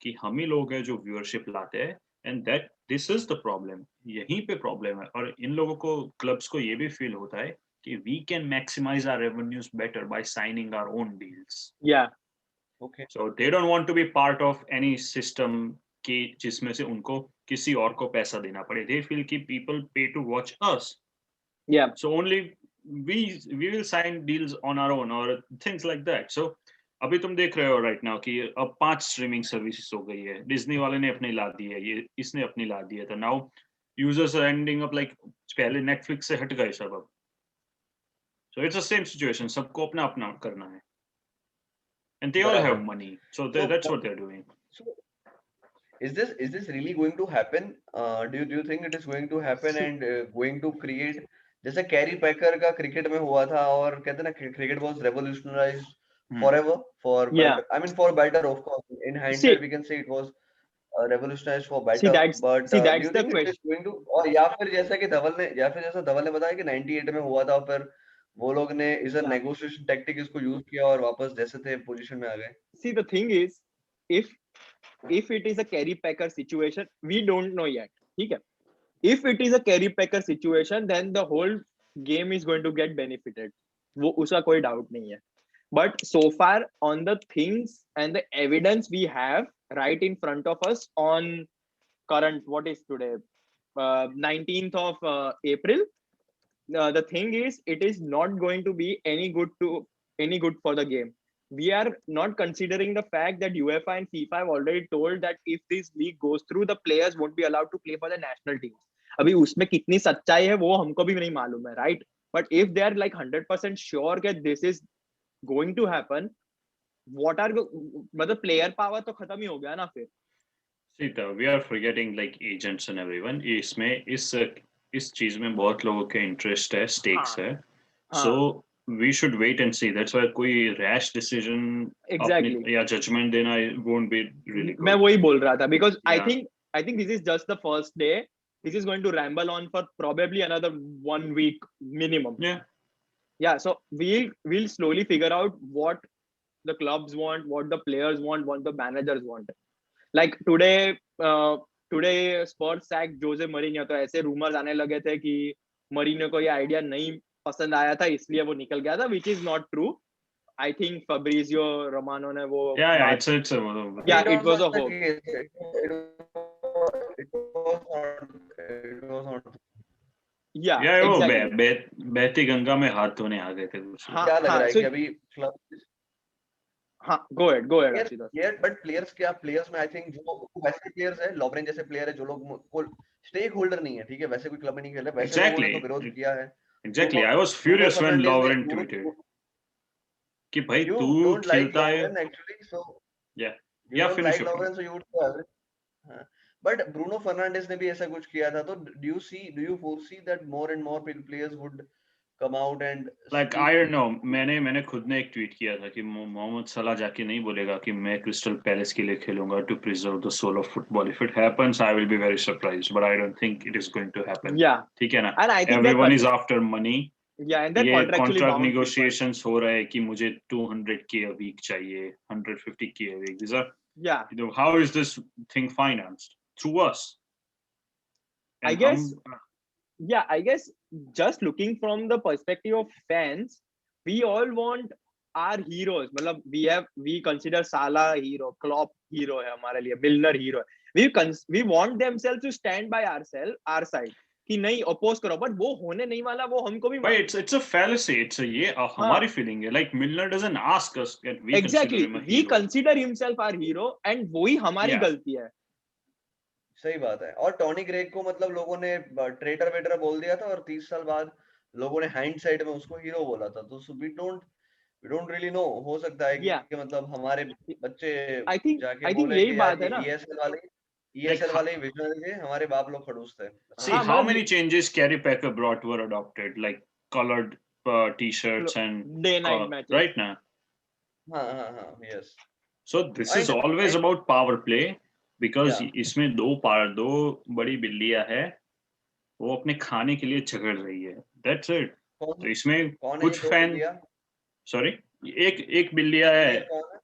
कि हम ही लोग हैं जो व्यूअरशिप लाते हैं and that this is the problem. यहीं पे प्रॉब्लम है. और इन लोगों को क्लब्स को ये भी फील होता है कि we can maximise our revenues better by signing our own deals. Okay. So they don't want to be part of any system कि जिसमें से उनको किसी और को पैसा देना पड़े. दे फील कि people pay to watch us, so only we will sign deals on our own और थिंग्स लाइक दैट. सो अभी तुम देख रहे हो राइट नाउ कि अब 5 स्ट्रीमिंग सर्विसेज हो गई है. डिज्नी वाले ने अपनी ला दी है, ये इसने अपनी ला दी है. तो now users are ending up like पहले नेटफ्लिक्स से हट गए सब अब. So it's the same situation, सबको अपना अपना करना है and they all have money, so that's what they are doing. Is this really going to happen? Do you think it is going to happen and going to create जैसे Kerry Packer का cricket में हुआ था और कहते हैं ना cricket was revolutionised forever for better. I mean for better, of course. In hindsight, we can say it was revolutionized for better. But do you think it is going to, और या फिर जैसा धवल ने बताया कि 98 में हुआ था, फिर वो लोग ने इस नेगोशिएशन टैक्टिक इसको यूज किया और वापस जैसे थे पोजीशन में आ गए. See, the thing is, if it is a Kerry Packer situation, we don't know yet. ठीक है. If it is a Kerry Packer situation, then the whole game is going to get benefited. वो उसका कोई doubt नहीं है. But so far on the things and the evidence we have right in front of us on current, what is today, 19th of April, the thing is it is not going to be any good for the game. We are not considering the fact that UEFA and FIFA have already told that if this league goes through, the players won't be allowed to play for the national teams. अभी उसमें कितनी सच्चाई है वो हमको भी नहीं मालूम है, right? But if they are like 100% sure that this is going to happen, what are मतलब प्लेयर पावर तो खत्म ही हो गया ना फिर. See, we are forgetting like agents and everyone. इसमें इस चीज में बहुत लोगों के इंटरेस्ट है, स्टेक्स हाँ है. So हाँ we should wait and see. That's why कोई rash decision अपनी एग्जैक्टली या judgment देना won't be really मैं good. वही बोल रहा था because Yeah, I think this is just the first day. This is going to ramble on for probably another 1 week minimum. yeah. Yeah, so we'll slowly figure out what the clubs want, what the players want, what the managers want. Like today Spurs sacked Jose Mourinho, तो ऐसे rumors आने लगे थे कि Mourinho को ये idea नहीं पसंद आया था इसलिए वो निकल गया था, which is not true. I think Fabrizio Romano ने वो Yeah, बात, it's a yeah, It it was was a not the hoax. case. It was not. Yeah, yeah, वो exactly. बहती गंगा में हाथ धोने आ गए थे कुछ लोग. हाँ क्या लग हाँ रहा है so कि अभी क्लब हाँ go ahead Ashish. But players में आई थिंक जो वैसे प्लेयर्स है, लॉवरेन जैसे प्लेयर है जो लोग को स्टेक होल्डर नहीं है, ठीक है, वैसे कोई क्लब में नहीं खेल रहे, वैसे लोगों ने तो विरोध Exactly, किया है. exactly. Bruno I was Bruno furious when Fernandes ने Lovren tweeted कि भाई you तू don't like खेलता है. Lovren actually, so Yeah, you yeah. don't Finish like your point. Lovren, so you would go average. हाँ. But Bruno Fernandes ने भी ऐसा कुछ किया था, तो do you foresee that more and more players would come out and Like speak? I don't know. मैंने खुद ने एक ट्वीट किया था कि मोहम्मद सलाह जाके नहीं बोलेगा कि मैं क्रिस्टल पैलेस के लिए खेलूंगा to preserve the soul of football. If it happens, I will be very surprised. But I don't think it is going to happen. Yeah, ठीक है ना? and I think Everyone is after money. yeah, and they're ये contractually contract bound people. negotiations हो रहे हैं कि मुझे 200K a week चाहिए, 150K a week. These are, Yeah, you know, how is this thing financed? Through us. I And guess yeah, I guess just looking from the perspective of fans, we all want our heroes. मतलब we consider Salah hero, Klopp hero है हमारे लिए, Milner hero है. We want themselves to stand by our side कि नहीं oppose करो, but वो होने नहीं वाला, वो हमको भी But it's a fallacy. It's a ये हमारी feeling है. Like Milner doesn't ask us that we exactly consider him a we hero. consider himself our hero and वही हमारी Yeah. गलती है. सही बात है. और टॉनी ग्रेग को मतलब लोगों ने ट्रेटर वेटर बोल दिया था, और 30 साल बाद लोगों ने हाइंडसाइट में उसको हीरो बोला था. तो वी डोंट रियली नो. हो सकता है Yeah, कि मतलब हमारे बच्चे I think जाके बोले यही कि यार बात है ये ना. Like ESL वाले विजनरी थे, हमारे बाप लोग खड़ूस थे. see हाँ how मतलब many changes Gary Packer brought were adopted, like colored t-shirts and day night matches. right now. हाँ, yes. So this is And always about power play because yeah. इसमें दो बड़ी बिल्लियां है, वो अपने खाने के लिए झगड़ रही है. That's it. तो इसमें कौन है कुछ ये दो फैन, बिल्लियां? sorry, एक बिल्लिया है, कौन है?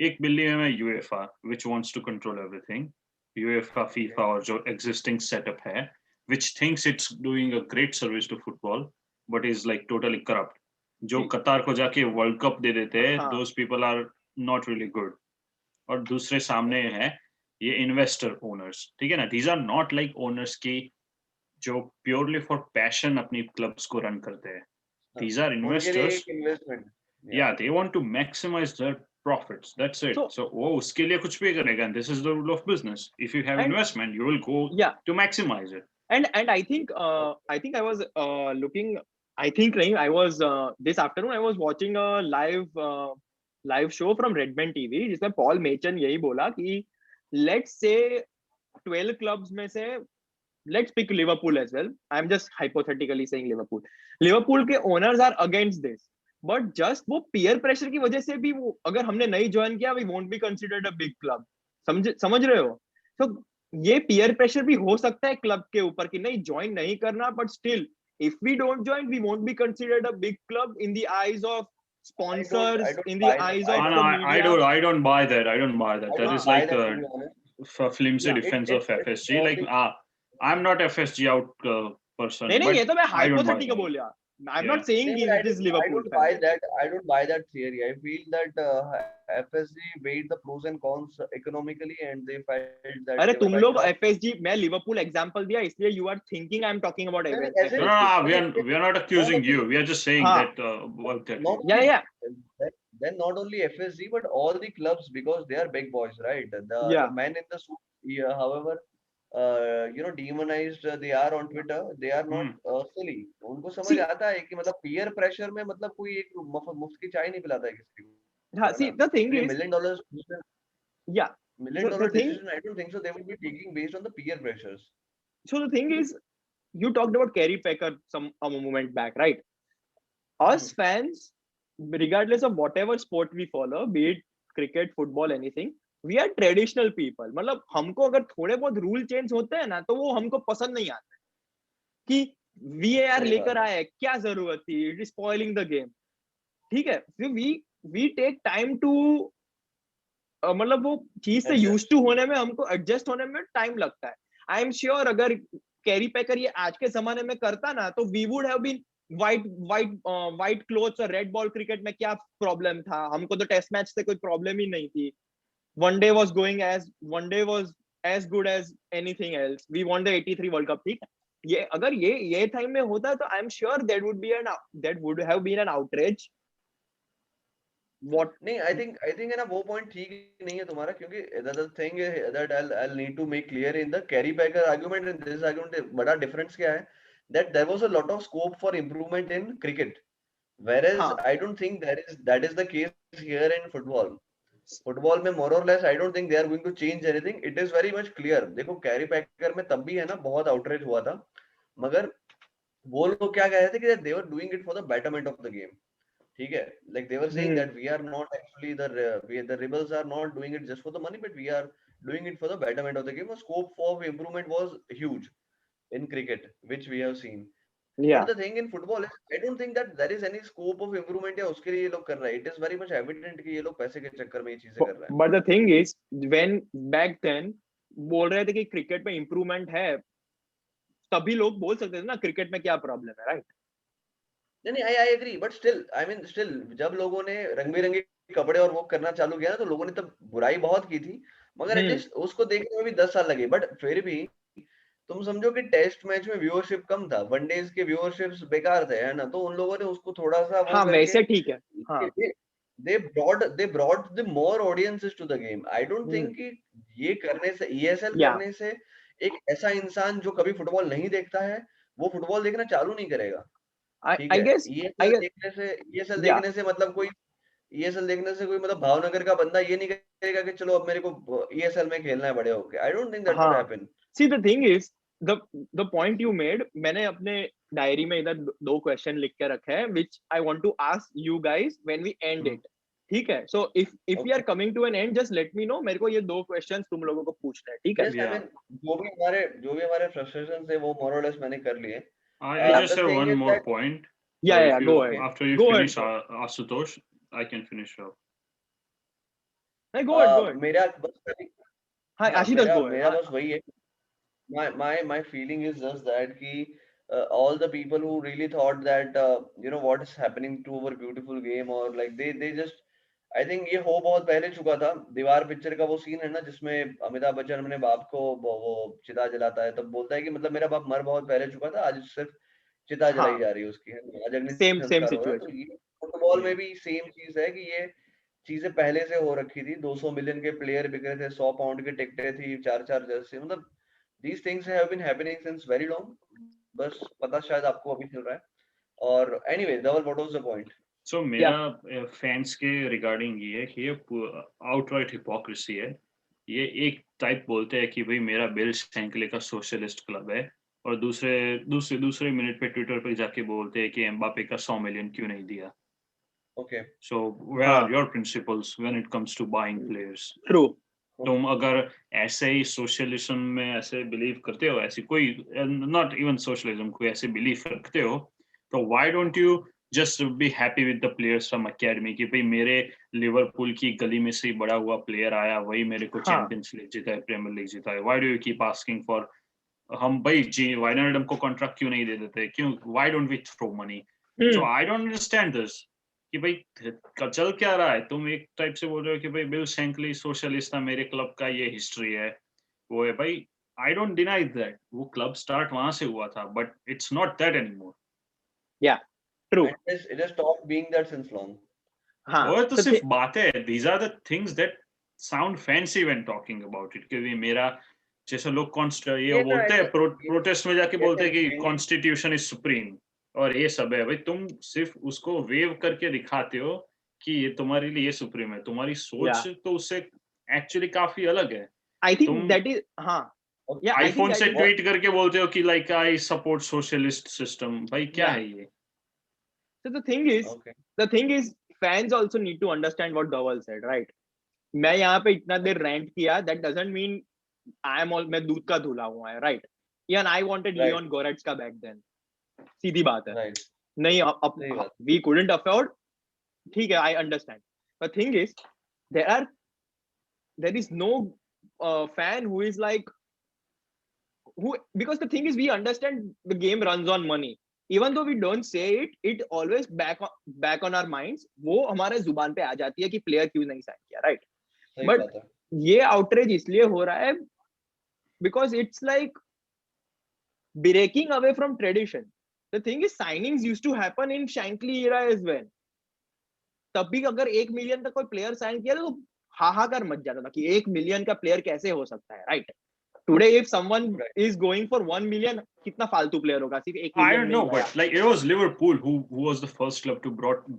एक बिल्ली है UEFA which wants to control everything. UEFA, FIFA और जो existing setup है, which thinks it's doing a great service to football, but is like totally corrupt. जो कतार को जाके वर्ल्ड कप दे देते हैं, those people are not really good. और दूसरे सामने है ये इन्वेस्टर ओनर्स, ठीक है ना? These are not like owners की जो purely for passion अपनी क्लब्स को रन करते हैं. These are उनके लिए investors. एक investment. Yeah, they want to maximize their profits. That's it. So वो उसके लिए कुछ भी करेगा. And this is the rule of business. If you have investment, you will go to maximize it. And I think I was looking. I was this afternoon I was watching a live show from Redman TV जिसमें Paul Machin यही बोला कि let's say 12 clubs में से let's pick Liverpool as well. I'm just hypothetically saying Liverpool. Liverpool के owners are against this. But just वो peer pressure की वजह से भी वो अगर हमने नहीं ज्वाइन किया, we won't be considered a big club. समझ रहे हो? So ये peer pressure भी हो सकता है क्लब के ऊपर कि नहीं ज्वाइन नहीं करना, but still if we don't join, we won't be considered a big club in the eyes of sponsors, I don't in the eyes of the media. I don't buy that. I don't buy that. That is like a flimsy defense of FSG. Like I'm not FSG out person. नहीं ये तो मैं hypothetical बोल रहा. I'm not saying it is Liverpool. I don't buy that theory. I feel that FSG weighed the pros and cons economically, and they felt that. अरे तुम लोग FSG, मैं Liverpool example दिया इसलिए you are thinking I'm talking about FSG. No, we are not accusing you. We are just saying that. Yeah. Then not only FSG but all the clubs, because they are big boys, right? The men in the suit, however, demonized they are on Twitter, they are not silly. उनको समझ आता है कि मतलब peer pressure में मतलब कोई एक मुफ्त की चाय नहीं पिलाता है किसी को. हाँ, see the thing is $1 million. Yeah, million dollar decision, I don't think so they will be taking based on the peer pressures. So the thing is, you talked about Kerry Packer a moment back, right? Us fans, regardless of whatever sport we follow, be it cricket, football, anything, we are traditional people. मतलब हमको अगर थोड़े बहुत rule change होते हैं ना, तो वो हमको पसंद नहीं आता कि VAR लेकर आए, क्या जरूरत थी, it is spoiling the game. ठीक है, we take time to मतलब वो चीज से यूज टू होने में, हमको एडजस्ट होने में टाइम लगता है. आई एम श्योर अगर कैरी पैकर ये आज के जमाने में करता ना, तो we would have been white clothes और रेड बॉल क्रिकेट में क्या प्रॉब्लम था. हमको तो टेस्ट मैच से कोई प्रॉब्लम ही नहीं थी. One day was as good as anything else. We won the 83 world cup. ठीक है, ये अगर ये टाइम में होता तो I am sure that would have been an outrage. What? नहीं, I think है ना, वो point ठीक नहीं है तुम्हारा, क्योंकि the thing is that I'll need to make clear in the Kerry Packer argument and this argument, बड़ा difference क्या है, that there was a lot of scope for improvement in cricket, whereas I don't think that is the case here in football. Football में more or less I don't think they are going to change anything. It is very much clear. देखो carry पैकर में तब भी है ना बहुत outreach हुआ था, मगर वो लोग क्या कह रहे थे कि they were doing it for the betterment of the game. ठीक है, like they were saying that we are not actually the rebels are not doing it just for the money, but we are doing it for the betterment of the game. The scope for improvement was huge in cricket, which we have seen. Yeah. But the thing in football is, I don't think that there is any scope of improvement या उसके लिए ये लोग कर रहे हैं. It is very much evident कि ये लोग पैसे के चक्कर में ये चीजें कर रहे हैं. But the thing is, when back then बोल रहे थे कि क्रिकेट में इम्प्रूवमेंट है, तभी लोग बोल सकते थे ना क्रिकेट में क्या प्रॉब्लम है, राइट? नहीं, I agree, but still जब लोगों ने रंग बिरंगे कपड़े और वो करना चालू किया ना, तो लोगों ने तब बुराई बहुत की थी, मगर एटलीस्ट उसको देखने में भी 10 साल लगे. बट फिर भी तुम समझो कि टेस्ट मैच में व्यूअरशिप कम था, वनडेज के व्यूअरशिप्स बेकार थे, है ना, तो उन लोगों ने उसको थोड़ा सा वो वैसे ठीक है. they brought the more audiences to the game. I don't think कि ये करने से, ESL करने से एक ऐसा इंसान जो कभी फुटबॉल नहीं देखता है, वो फुटबॉल देखना चालू नहीं करेगा. I guess ESL देखने से मतलब कोई ESL देखने से कोई मतलब भावनगर का बंदा ये नहीं करेगा कि चलो अब मेरे को ESL में खेलना है बड़े होके. I don't think that would happen. See, the thing is, the point you made, मैंने अपने डायरी में इधर 2 क्वेश्चन लिख के रखे हैं, which I want to ask you guys when we end it. ठीक है, so if we are coming to an end, just let me know. मेरे को ये 2 क्वेश्चंस तुम लोगों को पूछना है, ठीक है? Yes, I mean, जो भी हमारे फ्रस्ट्रेशन थे वो more or less मैंने कर लिए. I just have one more point. Yeah, go ahead. After you finish, Asutosh, I can finish up. Hey, go ahead. मेरा बस आशीष, go ahead. मेरा बस वही है. My feeling is just that कि all the people who really thought that what is happening to our beautiful game, or like they just, I think ये हो बहुत पहले चुका था. दीवार पिक्चर का वो सीन है ना, जिसमें अमिताभ बच्चन अपने बाप को वो चिता जलाता है, तब बोलता है कि मतलब मेरा बाप मर बहुत पहले चुका था, आज सिर्फ चिता जलाई जा रही है उसकी, आज अग्नि संस्कार हो रहा है. तो ये फुटबॉल में भी सेम चीज है कि ये चीजें पहले से हो रखी थी. 200 मिलियन के प्लेयर बिक रहे थे, 100 पाउंड की टिकटें थी, 4 जर्सी, मतलब these things have been happening since very long. बस पता शायद आपको अभी चल रहा है. और anyway, Dhaval, what was the point? So मेरा फैंस के रिगार्डिंग ये है कि ये आउटराइट हिपोक्रेसी है. ये एक टाइप बोलते हैं कि भाई मेरा बिल शैंकले का सोशलिस्ट क्लब है, और दूसरे मिनट पे ट्विटर पे जाके बोलते हैं कि एम्बापे का 100 मिलियन क्यों नहीं दिया. Okay. So where are your principles when it comes to buying players? True. तुम अगर ऐसे ही सोशलिज्म में ऐसे बिलीव करते हो, ऐसी कोई नॉट इवन सोशलिज्म, कोई ऐसे बिलीव रखते हो, तो why don't you just be happy with the players from academy कि भाई मेरे लिवरपूल की गली में से बड़ा हुआ प्लेयर आया, वही मेरे को चैंपियंस लीग जीता है, प्रीमियर लीग जीता है. Why do you keep asking for, हम भाई वाइनल्डम को कॉन्ट्रैक्ट क्यों नहीं दे देते, क्यों, why don't we throw money? So I don't understand this कि भाई चल क्या रहा है. तुम एक टाइप से बोल रहे हो कि भाई बिल शैंकली सोशलिस्ट था, मेरे क्लब का ये हिस्ट्री है, वो है. भाई आई डोंट डिनाई दैट, वो क्लब स्टार्ट वहां से हुआ था, but it's not that anymore. Yeah true, it has stopped being that since long. हां, वो तो सिर्फ बातें है. These are the things that sound fancy when talking about it. कि मेरा जैसे लोग ये बोलते हैं, प्रोटेस्ट में जाके बोलते हैं कि कॉन्स्टिट्यूशन इज सुप्रीम और ये सब है. भाई तुम सिर्फ उसको वेव करके दिखाते हो कि ये तुम्हारे लिए सुप्रीम है. तुम्हारी सोच तो उससे एक्चुअली काफी अलग है। I think तुम that is हाँ yeah I think iPhone that से is ट्वीट करके बोलते हो कि like I support socialist system, भाई क्या yeah है ये? so the thing is fans also need to understand what Dhaval said, right? मैं यहाँ पे इतना देर rant किया, that doesn't mean I am all मैं दूध का धुला हुआ है, right? Even I wanted Right. Leon Goretzka back then. सीधी बात है, Right. नहीं सही बात। we couldn't afford, ठीक है, I understand. The thing is there is no fan who is like who, because the thing is we understand the game runs on money, even though we don't say it, it always back on our minds, वो हमारे जुबान पे आ जाती है कि player क्यों नहीं sign किया, right? सही But बात है। ये outrage इसलिए हो रहा है because it's like breaking away from tradition. The thing is signings used to happen in Shankly era as well. तब भी अगर 1 मिलियन तक कोई प्लेयर साइन किया तो हाहाकार मच जाता था कि 1 मिलियन का प्लेयर कैसे हो सकता है, right? Today if someone is going for 1 million, कितना फालतू प्लेयर होगा सिर्फ 1 I मिलियन don't में know, ही आया। but like it was Liverpool who was the first club to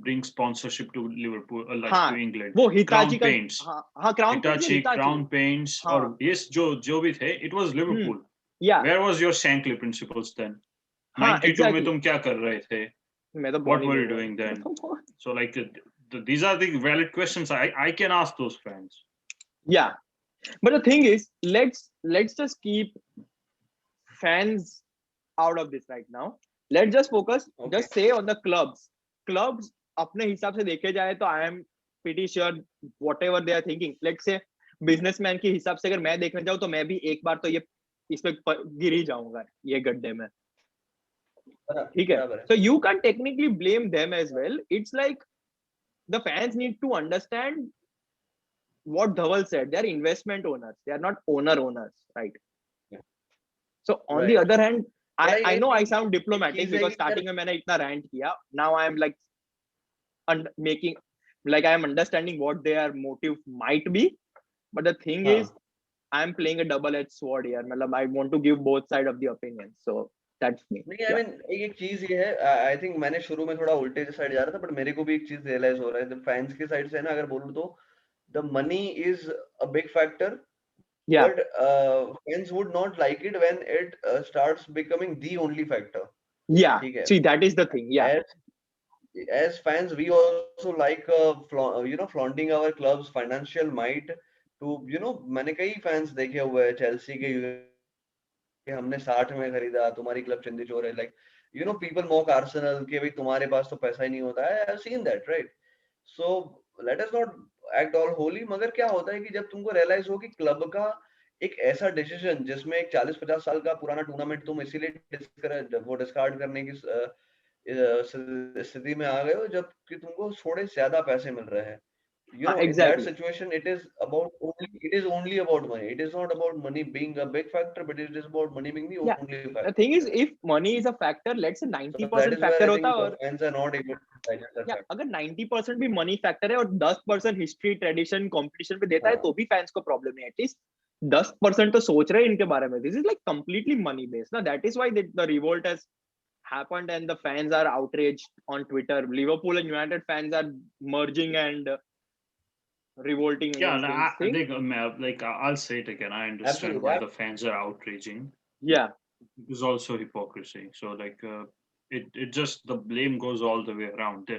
bring sponsorship to Liverpool, like हाँ, to England. वो Crown Hitachi का Paints, हाँ Crown Paints Hitachi, Crown Paints, हाँ, और yes जो भी थे, it was Liverpool. yeah, Where was your Shankly principles then? हाँ 92 में exactly. तुम क्या कर रहे थे? मैं तो What were you doing then? So like these are the valid questions I can ask those fans. Yeah, but the thing is, let's just keep fans out of this right now. Let's just focus, just say on the clubs अपने हिसाब से देखे जाए तो I am pretty sure whatever they are thinking, let's say businessman के हिसाब से अगर मैं देखने जाऊँ तो मैं भी एक बार तो ये इसमें गिर ही जाऊंगा ये गड्ढे में, ठीक है? So you can technically blame them as well. It's like the fans need to understand what Dhaval said. They are investment owners. They are not owners, right? So on the other hand, I know I sound diplomatic because starting में मैंने इतना rant किया. Now I am like making like I am understanding what their motive might be. But the thing is, I am playing a double-edged sword here. मतलब I want to give both sides of the opinion. So that's me. नहीं, I mean एक चीज ये है, I think मैंने शुरू में थोड़ा उल्टे साइड जा रहा था, but मेरे को भी एक चीज रियलाइज हो रहा है, जब फैंस की साइड से ना अगर बोलूं तो the money is a big factor. Yeah. But fans would not like it when it starts becoming the only factor. Yeah. See, that is the thing. Yeah. As fans, we also like flaunting our club's financial might to मैंने कई fans देखे हुए हैं Chelsea के हमने 60 में खरीदा, तुम्हारी क्लब चंदी चोर है, like people mock Arsenal कि भाई तुम्हारे पास तो पैसा ही नहीं होता है. I've seen that, right? So let us not act all holy. मगर क्या होता है कि जब तुमको रियलाइज हो कि क्लब का एक ऐसा डिसीजन जिसमें एक 40-50 साल का पुराना टूर्नामेंट तुम इसीलिए वो डिस्कार्ड करने की स्थिति में आ गए हो जबकि तुमको थोड़े ज्यादा पैसे मिल रहे हैं. In that situation, it is only about money. It is not about money being a big factor, but it is about money being the only factor. The thing is, if money is a factor, let's say 90% factor होता और fans are not able to digest that factor. अगर 90% भी money factor है और 10% history, tradition, competition पे देता है तो भी fans को problem है. At least 10% तो सोच रहे हैं इनके बारे में. This is like completely money based. Now that is why the revolt has happened and the fans are outraged on Twitter. Liverpool and United fans are merging and revolting. I think like I'll say it again. I understand why the fans are outraging. Yeah, it is also hypocrisy. So like it just the blame goes all the way around.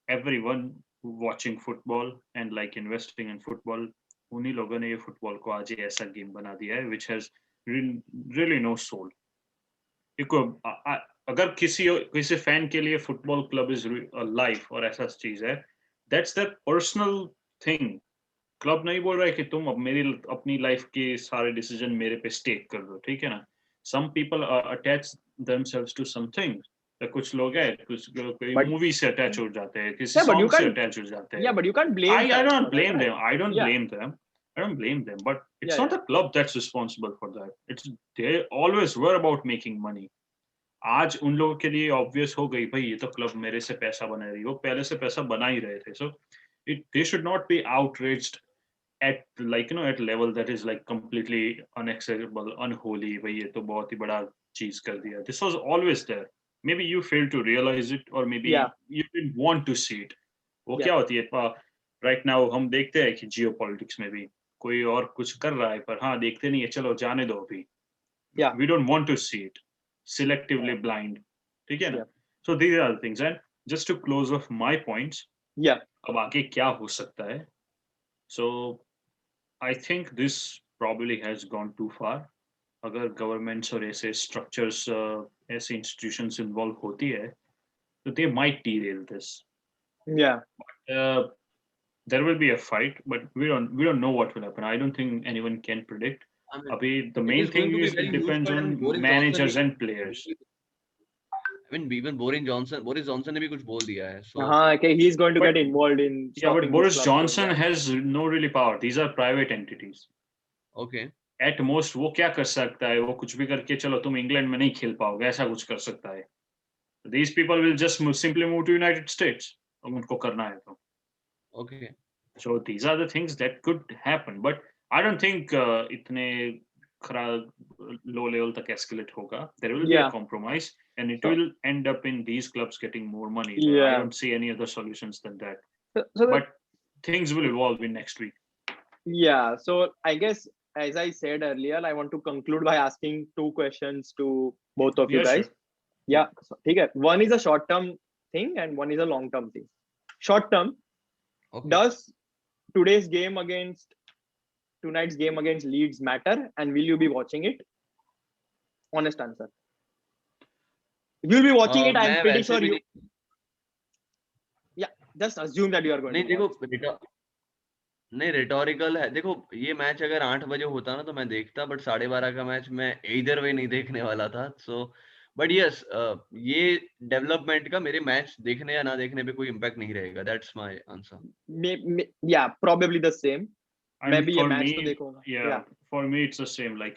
Everyone watching football and like investing in football, उन्हीं लोगों ने ये football को आज ऐसा game बना दिया है, which has really no soul. अगर किसी fan के लिए football club is a life और ऐसा चीज है, that's their personal thing. Club नहीं बोल रहा है कि तुम अब मेरी अपनी लाइफ के सारे डिसीजन मेरे पे स्टेक कर दो, ठीक है ना? Some people attach themselves to something. कुछ लोग हैं, कुछ मूवी से अटैच हो जाते हैं, किसी सॉन्ग से अटैच हो जाते हैं. Yeah, but you can't blame. I don't blame them. I don't blame them. But it's not the club that's responsible for that. They always were about making money. आज उन लोगों के लिए obvious हो गई भाई ये तो क्लब मेरे से पैसा बना रही है, वो पहले से पैसा बना ही रहे थे. So they should not be outraged at like at level that is like completely unacceptable, unholy. भाई ये तो बहुत ही बड़ा चीज कर दिया. This was always there. Maybe you failed to realize it, or maybe you didn't want to see it. वो क्या होती है? Right now हम देखते हैं कि geopolitics में भी कोई और कुछ कर रहा है, पर हाँ देखते नहीं है, चलो जाने दो अभी. Yeah. We don't want to see it. Selectively blind. ठीक है ना? So these are the things. And just to close off my points. Yeah. अब आगे क्या हो सकता है? So I think this probably has gone too far. अगर governments और ऐसे structures, ऐसे institutions involved होती है, so they might derail this. Yeah. But, there will be a fight, but we don't know what will happen. I don't think anyone can predict. Abhi, the main thing is it depends on managers and players. I mean, even Boris Johnson ने भी कुछ बोल दिया है. So हाँ, okay, he's going to get involved in. Yeah, but Boris Johnson has no really power. These are private entities. Okay. At most वो क्या कर सकता है? वो कुछ भी करके चलो तुम इंग्लैंड में नहीं खेल पाओगे, ऐसा कुछ कर सकता है. These people will just simply move to United States. उनको करना है तो. Okay. So these are the things that could happen, but I don't think इतने खराब low level तक escalate होगा. There will be a compromise, and it will end up in these clubs getting more money. So I don't see any other solutions than that. But things will evolve in next week. Yeah. So I guess, as I said earlier, I want to conclude by asking two questions to both of you guys. Sure. Yeah. So, okay. One is a short-term thing, and one is a long-term thing. Short-term. Okay. Does tonight's game against Leeds matter, and will you be watching it? Honest answer. You'll be watching it. I'm pretty sure you. Yeah, just assume that you are going to watch. नहीं, rhetorical है. देखो, ये match अगर 8 बजे होता ना तो मैं देखता, बट 12:30 का मैच मैं इधर वे नहीं देखने वाला था. सो बट यस, ये डेवलपमेंट का मेरे मैच देखने या ना देखने पे कोई इम्पैक्ट नहीं रहेगा. That's my answer. या प्रोबेबली द सेम. मैं भी ये मैच तो देखूंगा. या for me it's the same. Like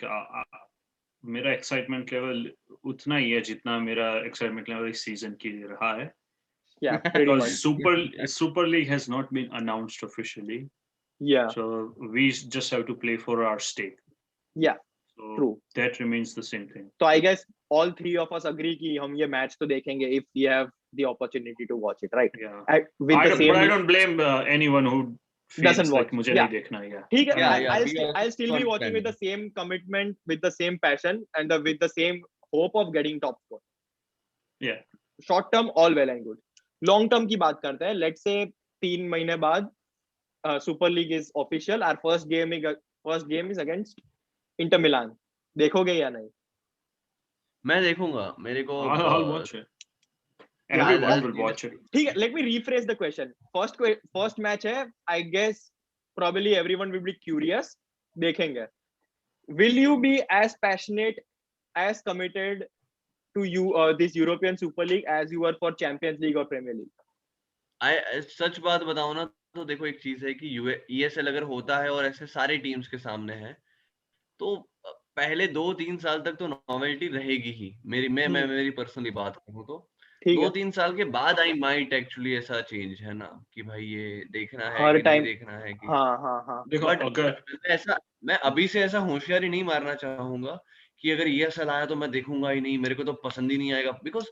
मेरा एक्साइटमेंट लेवल उतना ही है जितना मेरा एक्साइटमेंट लेवल इस सीजन के लिए रहा है. Yeah, pretty much. Super League has not been announced officially. Yeah. So we just have to play for our stake. Yeah. So true. That remains the same thing. So I guess all three of us agree कि हम ये match तो देखेंगे if we have the opportunity to watch it, right? Yeah. But I don't blame anyone who doesn't watch. मुझे नहीं देखना. Yeah. ठीक है. I'll still be watching with the same commitment, with the same passion, and with the same hope of getting top score. Yeah. Short term, all well and good. Long term की बात करते हैं. Let's say 3 महीने बाद Super League is official. Our first game is against Inter Milan. देखोगे या नहीं? मैं देखूंगा. मेरे को I'll watch it. Everyone will watch it. ठीक है. Let me rephrase the question. First match है. I guess probably everyone will be curious. देखेंगे. Will you be as passionate, as committed to this European Super League as you were for Champions League or Premier League? सच बात बताऊं ना तो देखो, एक चीज है कि ESL अगर होता है और ऐसे सारे टीम्स के सामने है तो पहले 2-3 साल तक तो नॉवेल्टी रहेगी ही. मेरी पर्सनली बात करूं तो 2-3 साल के बाद आई माइट एक्चुअली ऐसा चेंज है ना कि भाई ये देखना है कि नहीं देखना है कि हाँ. देखो, ऐसा मैं अभी से ऐसा होशियारी नहीं मारना चाहूंगा कि अगर ESL आया तो मैं देखूंगा ही नहीं, मेरे को तो पसंद ही नहीं आएगा. Because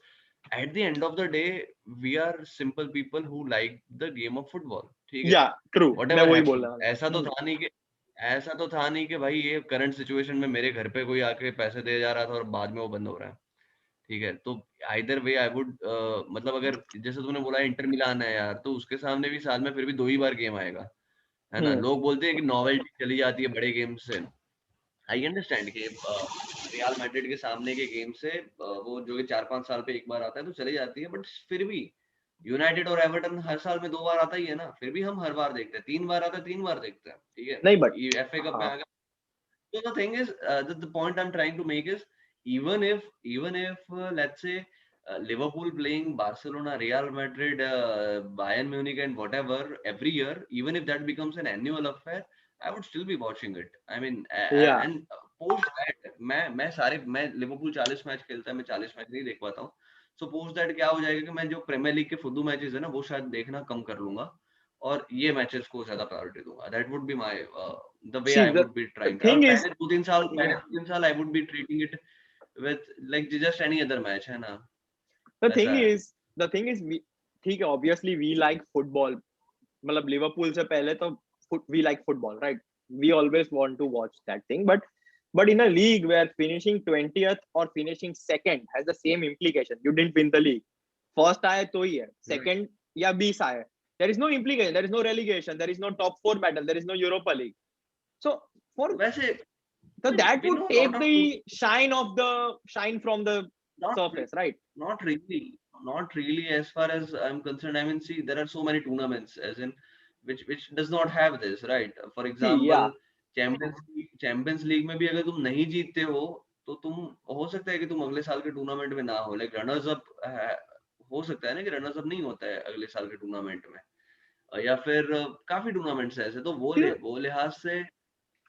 at the end of the day we are simple people who like the game of football. ठीक है. Yeah, true. मैं वही बोल रहा हूँ. ऐसा तो था नहीं कि भाई ये करंट सिचुएशन में मेरे घर पे कोई आके पैसे दे जा रहा था और बाद में वो बंद हो रहा है. ठीक है. तो either way I would मतलब अगर जैसे तूने बोला इंटर मिलान है यार, तो उसके सामने भी साल में फिर भी 2 ही बार गेम आएगा, है ना. लोग बोलते हैं कि नॉवेल्टी चली जाती है बड़े गेम से. आई अंडरस्टैंड कि रियल मैड्रिड के सामने के गेम से वो जो 4-5 साल पे एक बार आता है तो चली जाती है, बट फिर भी यूनाइटेड और एवर्टन हर साल में 2 बार आता ही है ना. फिर भी हम हर बार देखते हैं. 3 बार आता है, 3 बार देखते हैं. ठीक है. नहीं, बट FA कप में आ गया. So the thing is, the point I'm trying to make is, even if let's say Liverpool playing Barcelona, Real Madrid, Bayern Munich and whatever every year, even if that becomes an annual affair, I would still be watching it. I mean, and post that, मैं Liverpool 40 match खेलता है, मैं 40 match नहीं देख पाता हूँ. So post that क्या हो जाएगा कि मैं जो प्रीमियर लीग के फुद्दू मैचेस है ना वो शायद देखना कम कर लूंगा और ये मैचेस को ज्यादा प्रायोरिटी दूंगा. That would be my the way I would be trying. पहले 2-3 साल I would be treating it with like just any other match, है ना. The thing is, ठीक है, obviously we like football. मतलब लिवरपूल से पहले तो we like football, right? we always want to watch that thing. But in a league where finishing 20th or finishing second has the same implication, you didn't win the league. First आए तो ही है, second या 20 आए, there is no implication, there is no relegation, there is no top 4 battle, there is no Europa League. So for वैसे so that we would know a take lot of the shine from the not surface, right? not really as far as I'm concerned. I mean, see, there are so many tournaments as in which does not have this, right? For See, example, yeah, champions league में भी अगर तुम नहीं जीतते हो तो तुम हो सकता है कि तुम अगले साल के टूर्नामेंट में ना हो, लाइक रनर्स अप हो सकता है ना कि रनर्स अप नहीं होता है अगले साल के टूर्नामेंट में, या फिर काफी टूर्नामेंट्स है ऐसे, तो see, वो लिहाज से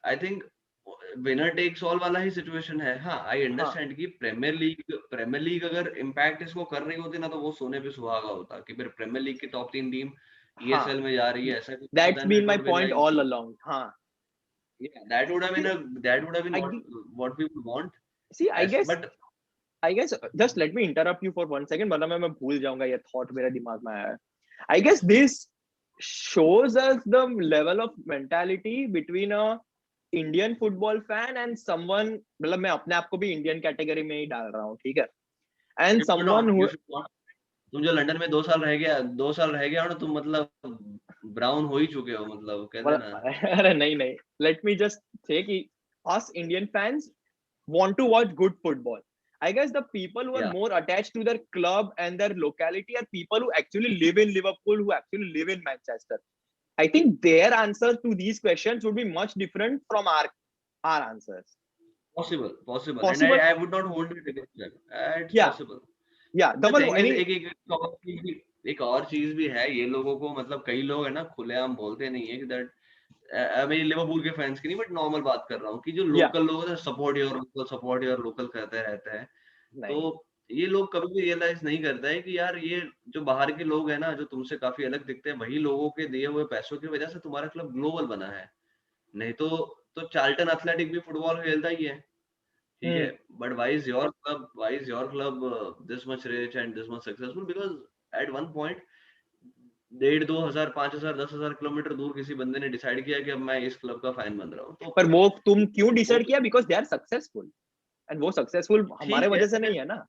I think winner takes all वाला ही सिचुएशन है। हाँ, आई हाँ, अंडरस्टैंड कि प्रीमियर लीग अगर इम्पैक्ट इसको कर रही होती ना तो वो सोने पे सुहागा होता कि फिर प्रीमियर लीग की टॉप 3 टीम हाँ, ईएसएल में जा रही है ऐसा कुछ, तो that's then been it my would be point like, all along. हाँ, yeah, that would have been I gue- what we would want see, as, but I guess just let me interrupt you for 1 second, वरना मैं भूल जाऊंगा, ये thought मेरे दिमाग में आया है. I guess this shows us the level of mentality between a Indian football fan and someone, मतलब मैं अपने आप को भी Indian category में ही डाल रहा हूँ, ठीक है? And someone you who, should not, तुम जो लंदन में 2 साल रह गया हो ना, तुम मतलब ब्राउन हो ही चुके हो, मतलब कहते हैं well, ना। अरे नहीं, let me just say कि us Indian fans want to watch good football. I guess the people who are Yeah, more attached to their club and their locality are people who actually live in Liverpool, who actually live in Manchester. I think their answers to these questions would be much different from our answers. possible, and Possible? I would not hold it against them. It's Yeah, possible. yeah. The Dhaval, thing is, any एक और चीज भी है, ये लोगों को मतलब कई लोग है ना खुलेआम बोलते नहीं है कि दैट, मैं लिवरपूल के फैंस की नहीं बट नॉर्मल बात कर रहा हूँ कि जो yeah, लोकल लोग हैं सपोर्ट योर लोकल करते रहते हैं, तो नहीं. ये लोग कभी भी रियलाइज नहीं करता है कि यार ये जो बाहर के लोग हैं ना जो तुमसे काफी अलग दिखते हैं, वही लोगों के दिए हुए पैसों की वजह से तुम्हारा क्लब ग्लोबल बना है। नहीं तो चार्ल्टन एथलेटिक भी फुटबॉल खेलता ही है, ठीक है, Hmm. But why is your club this much rich and this much successful, because at one point 1,500 2,000 5,000 10,000 kilometre दूर किसी बंदे ने डिसाइड किया कि अब मैं इस क्लब का फैन बन रहा हूँ, पर वो तुम क्यों तो डिसाइड किया? Because they are successful. And वो successful हमारे ठीक है, वजह से नहीं है ना.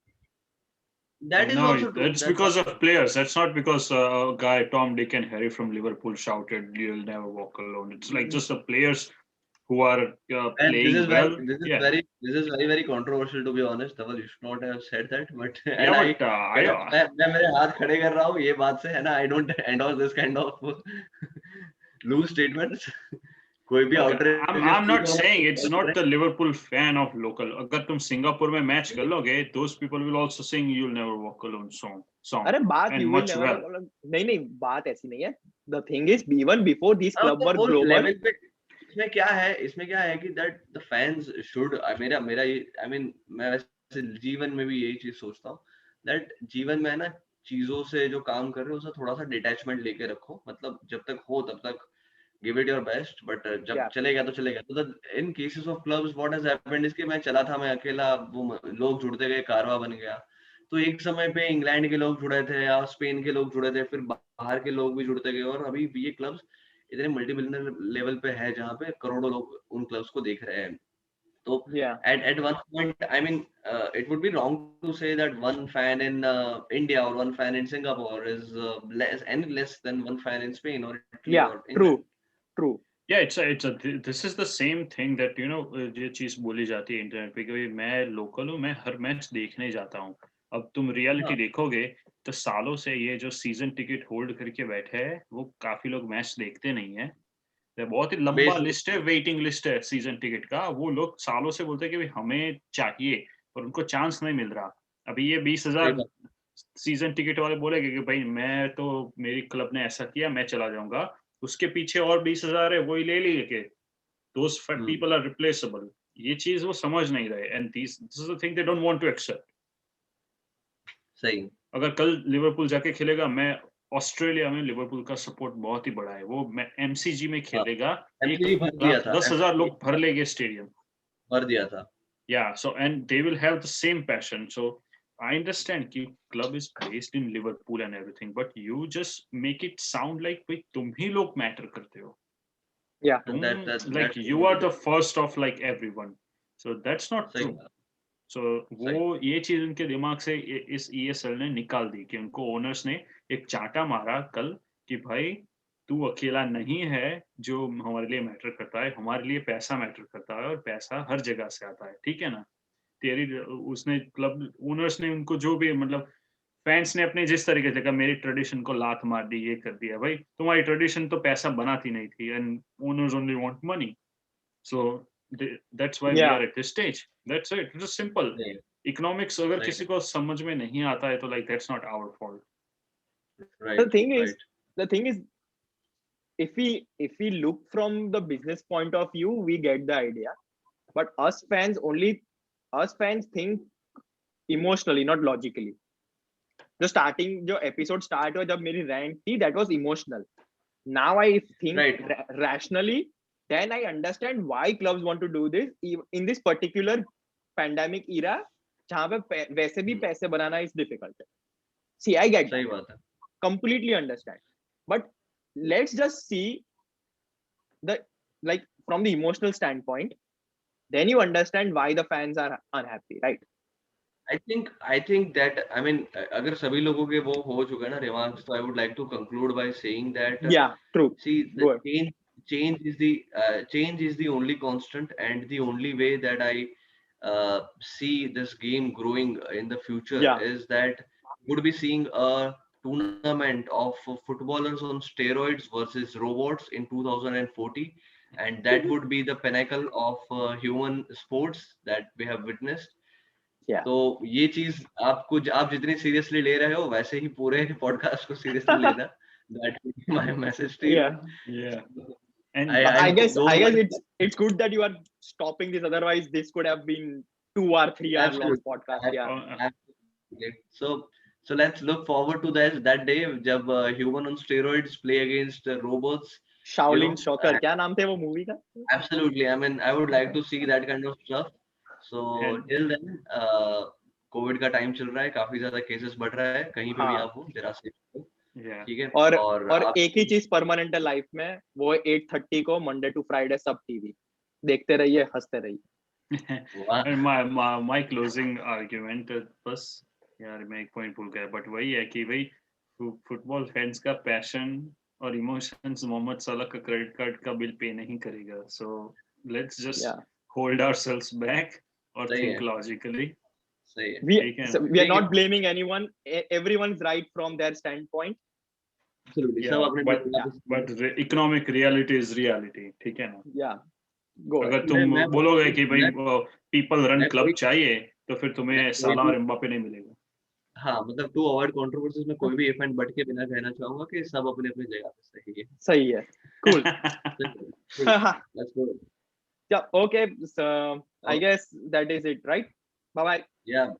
That is No, also true, it's because of players. That's not because a guy Tom, Dick, and Harry from Liverpool shouted, "You'll never walk alone." It's like just the players who are and playing well. Yeah, this is very controversial to be honest, Dhaval, you should not have said that, but yeah, and I but कहता I मैं मेरे हाथ खड़े कर रहा हूँ ये बात से है ना, I don't endorse this kind of loose statements. कोई भी okay, outrageous I'm चीज not हो saying it's फुटबॉल not करे, the Liverpool fan of local. अगर तुम सिंगापुर में मैच कर लोगे, those people will also sing "You'll Never Walk Alone" song अरे बात and you will much never well. नहीं, बात ऐसी नहीं है. The thing is, even before these हाँ, club तो were वो global. लेवल पे इसमें क्या है कि दैट द फैंस शुड, मेरा मेरा ये आई मीन मैं वैसे जीवन में भी यही चीज सोचता हूँ, दैट जीवन में ना चीजों से जो काम कर रहे हो उससे थोड़ा सा डिटैचमेंट लेके रखो, मतलब जब तक हो तब तक give it your best, but जब Yeah, चलेगा तो चलेगा। तो in cases of clubs what has happened is कि मैं चला था, मैं अकेला, वो लोग जुड़ते गए, कारवा बन गया, तो एक समय पे इंग्लैंड के लोग जुड़े थे या स्पेन के लोग जुड़े थे, फिर बाहर के लोग भी जुड़ते गए, और अभी ये क्लब्स इतने मल्टी बिलियनर लेवल पे है जहाँ पे करोड़ों लोग उन क्लब्स को देख रहे हैं। तो yeah. at one point, I mean, it would be wrong to say that one fan in India or one fan in Singapore is less than one fan in Spain or Italy Yeah, or England. true. Yeah, this is the same thing that ये चीज बोली जाती है internet पे कि मैं local हूँ, मैं हर मैच देखने जाता हूँ। अब तुम रियलिटी हाँ, देखोगे तो सालों से ये जो सीजन टिकट होल्ड करके बैठे हैं वो काफी लोग मैच देखते नहीं है। ये बहुत ही लंबा basically, लिस्ट है, वेटिंग लिस्ट है सीजन टिकट का। वो लोग सालों से बोलते हैं कि भाई हमें चाहिए और उनको चांस नहीं मिल रहा। अभी ये सही 20,000 बात, सीजन टिकट वाले बोलेंगे कि भाई मैं तो मेरी क्लब ने ऐसा किया मैं चला जाऊंगा, उसके पीछे और 20,000 है वही ले लेंगे, those hmm, people are replaceable। ये चीज वो समझ नहीं रहे and this is the thing they don't want to accept। सही, अगर कल लिवरपूल जाके खेलेगा, मैं ऑस्ट्रेलिया में लिवरपूल का सपोर्ट बहुत ही बड़ा है, वो मैं एमसीजी में हाँ, खेलेगा, एक एमसीजी भर दिया लाख था, 10,000 एमसीजी लोग भर लेंगे स्टेडियम। भर दिया था, Yeah, so and they will have the same passion. So I understand कि club is based in Liverpool and everything, but you just make it sound like भाई तुम ही लोग मैटर करते हो। Yeah. And like you are the first of like everyone, so that's not सही true. बात, So वो ये चीज उनके दिमाग से इस ESL ने निकाल दी कि उनको ओनर्स ने एक चांटा मारा कल कि भाई तू अकेला नहीं है जो हमारे लिए मैटर करता है, हमारे लिए पैसा मैटर करता है और पैसा हर जगह से आता है, ठीक है ना? तेरी उसने क्लब ओनर्स ने उनको जो भी मतलब फैंस ने अपने जिस तरीके से कहा मेरी ट्रेडिशन को लात मार दी, ये कर दिया। भाई तुम्हारी ट्रेडिशन तो पैसा बनाती नहीं थी and owners only want money. So that's why we Yeah. Are at this stage. That's it, it is simple. सही है, इकोनॉमिक्स अगर सही किसी है, को समझ में नहीं आता है तो like that's not our fault. The right, thing is, right, the thing is, if we look from the business point of view, we get the idea. But us fans think emotionally, not logically. The starting जो episode start हुआ जब मेरी rant थी, that was emotional. Now I think right, rationally, then I understand why clubs want to do this in this particular pandemic era, जहाँ पे वैसे भी पैसे बनाना is difficult. See, I get सही that. बात है, Completely understand. But let's just see the, like, from the emotional standpoint, then you understand why the fans are unhappy, right? I think that I mean अगर सभी लोगों के वो हो चुके हैं ना remarks, so I would like to conclude by saying that Yeah, true. see the Go ahead. change is the only constant and the only way that I see this game growing in the future Yeah. is that we would be seeing a tournament of footballers on steroids versus robots in 2040, and that would be the pinnacle of human sports that we have witnessed. Yeah. तो ये चीज आप जितनी seriously ले रहे हो वैसे ही पूरे पॉडकास्ट को सीरियसली लेना। That would be my message to you. Yeah. Yeah. And I, But I I guess don't mind. it's good that you are stopping this. Otherwise, this could have been 2 or 3 hour long Absolutely. podcast. Yeah. Absolutely. So let's look forward to that day जब human on steroids play against robots. Shaolin Shocker. क्या नाम थे वो movie का? Absolutely. I mean, I would like to see that kind of stuff. So till then, Covid का time चल रहा है, काफी ज्यादा केसेस बढ़ रहा है, कहीं पे भी हाँ. आप हो जरा से yeah. ठीक है। और आप एक ही चीज परमानेंट है लाइफ में, वो 8:30 को मंडे टू फ्राइडे सब टीवी देखते रहिए, हंसते रहिए। And my closing argument बस यार मैं एक पॉइंट भूल गया, बट वही है कि भाई फुटबॉल फैंस का पैशन और इमोशंस मोहम्मद सलाह का क्रेडिट कार्ड का बिल पे नहीं करेगा। So let's just hold ourselves back और सही थिंक है, लॉजिकली। सही है, ठीक है, we are not blaming anyone. Everyone's right from their standpoint. Absolutely. सब अपने but economic reality is reality, ठीक है ना? Yeah, go अगर ahead. तुम बोलोगे कि भाई पीपल रन मैं क्लब कोई- चाहिए तो फिर तुम्हें मैं साला कोई और एम्बापे नहीं मिलेगा। हाँ मतलब टू अवॉइड कंट्रोवर्सीज में कोई भी इवेंट बढ़ के बिना कहना चाहूंगा कि सब अपने अपने जगह पे सही है। सही है, cool. Let's go. Yeah, okay. So I guess that is it, right? Bye bye. Yeah.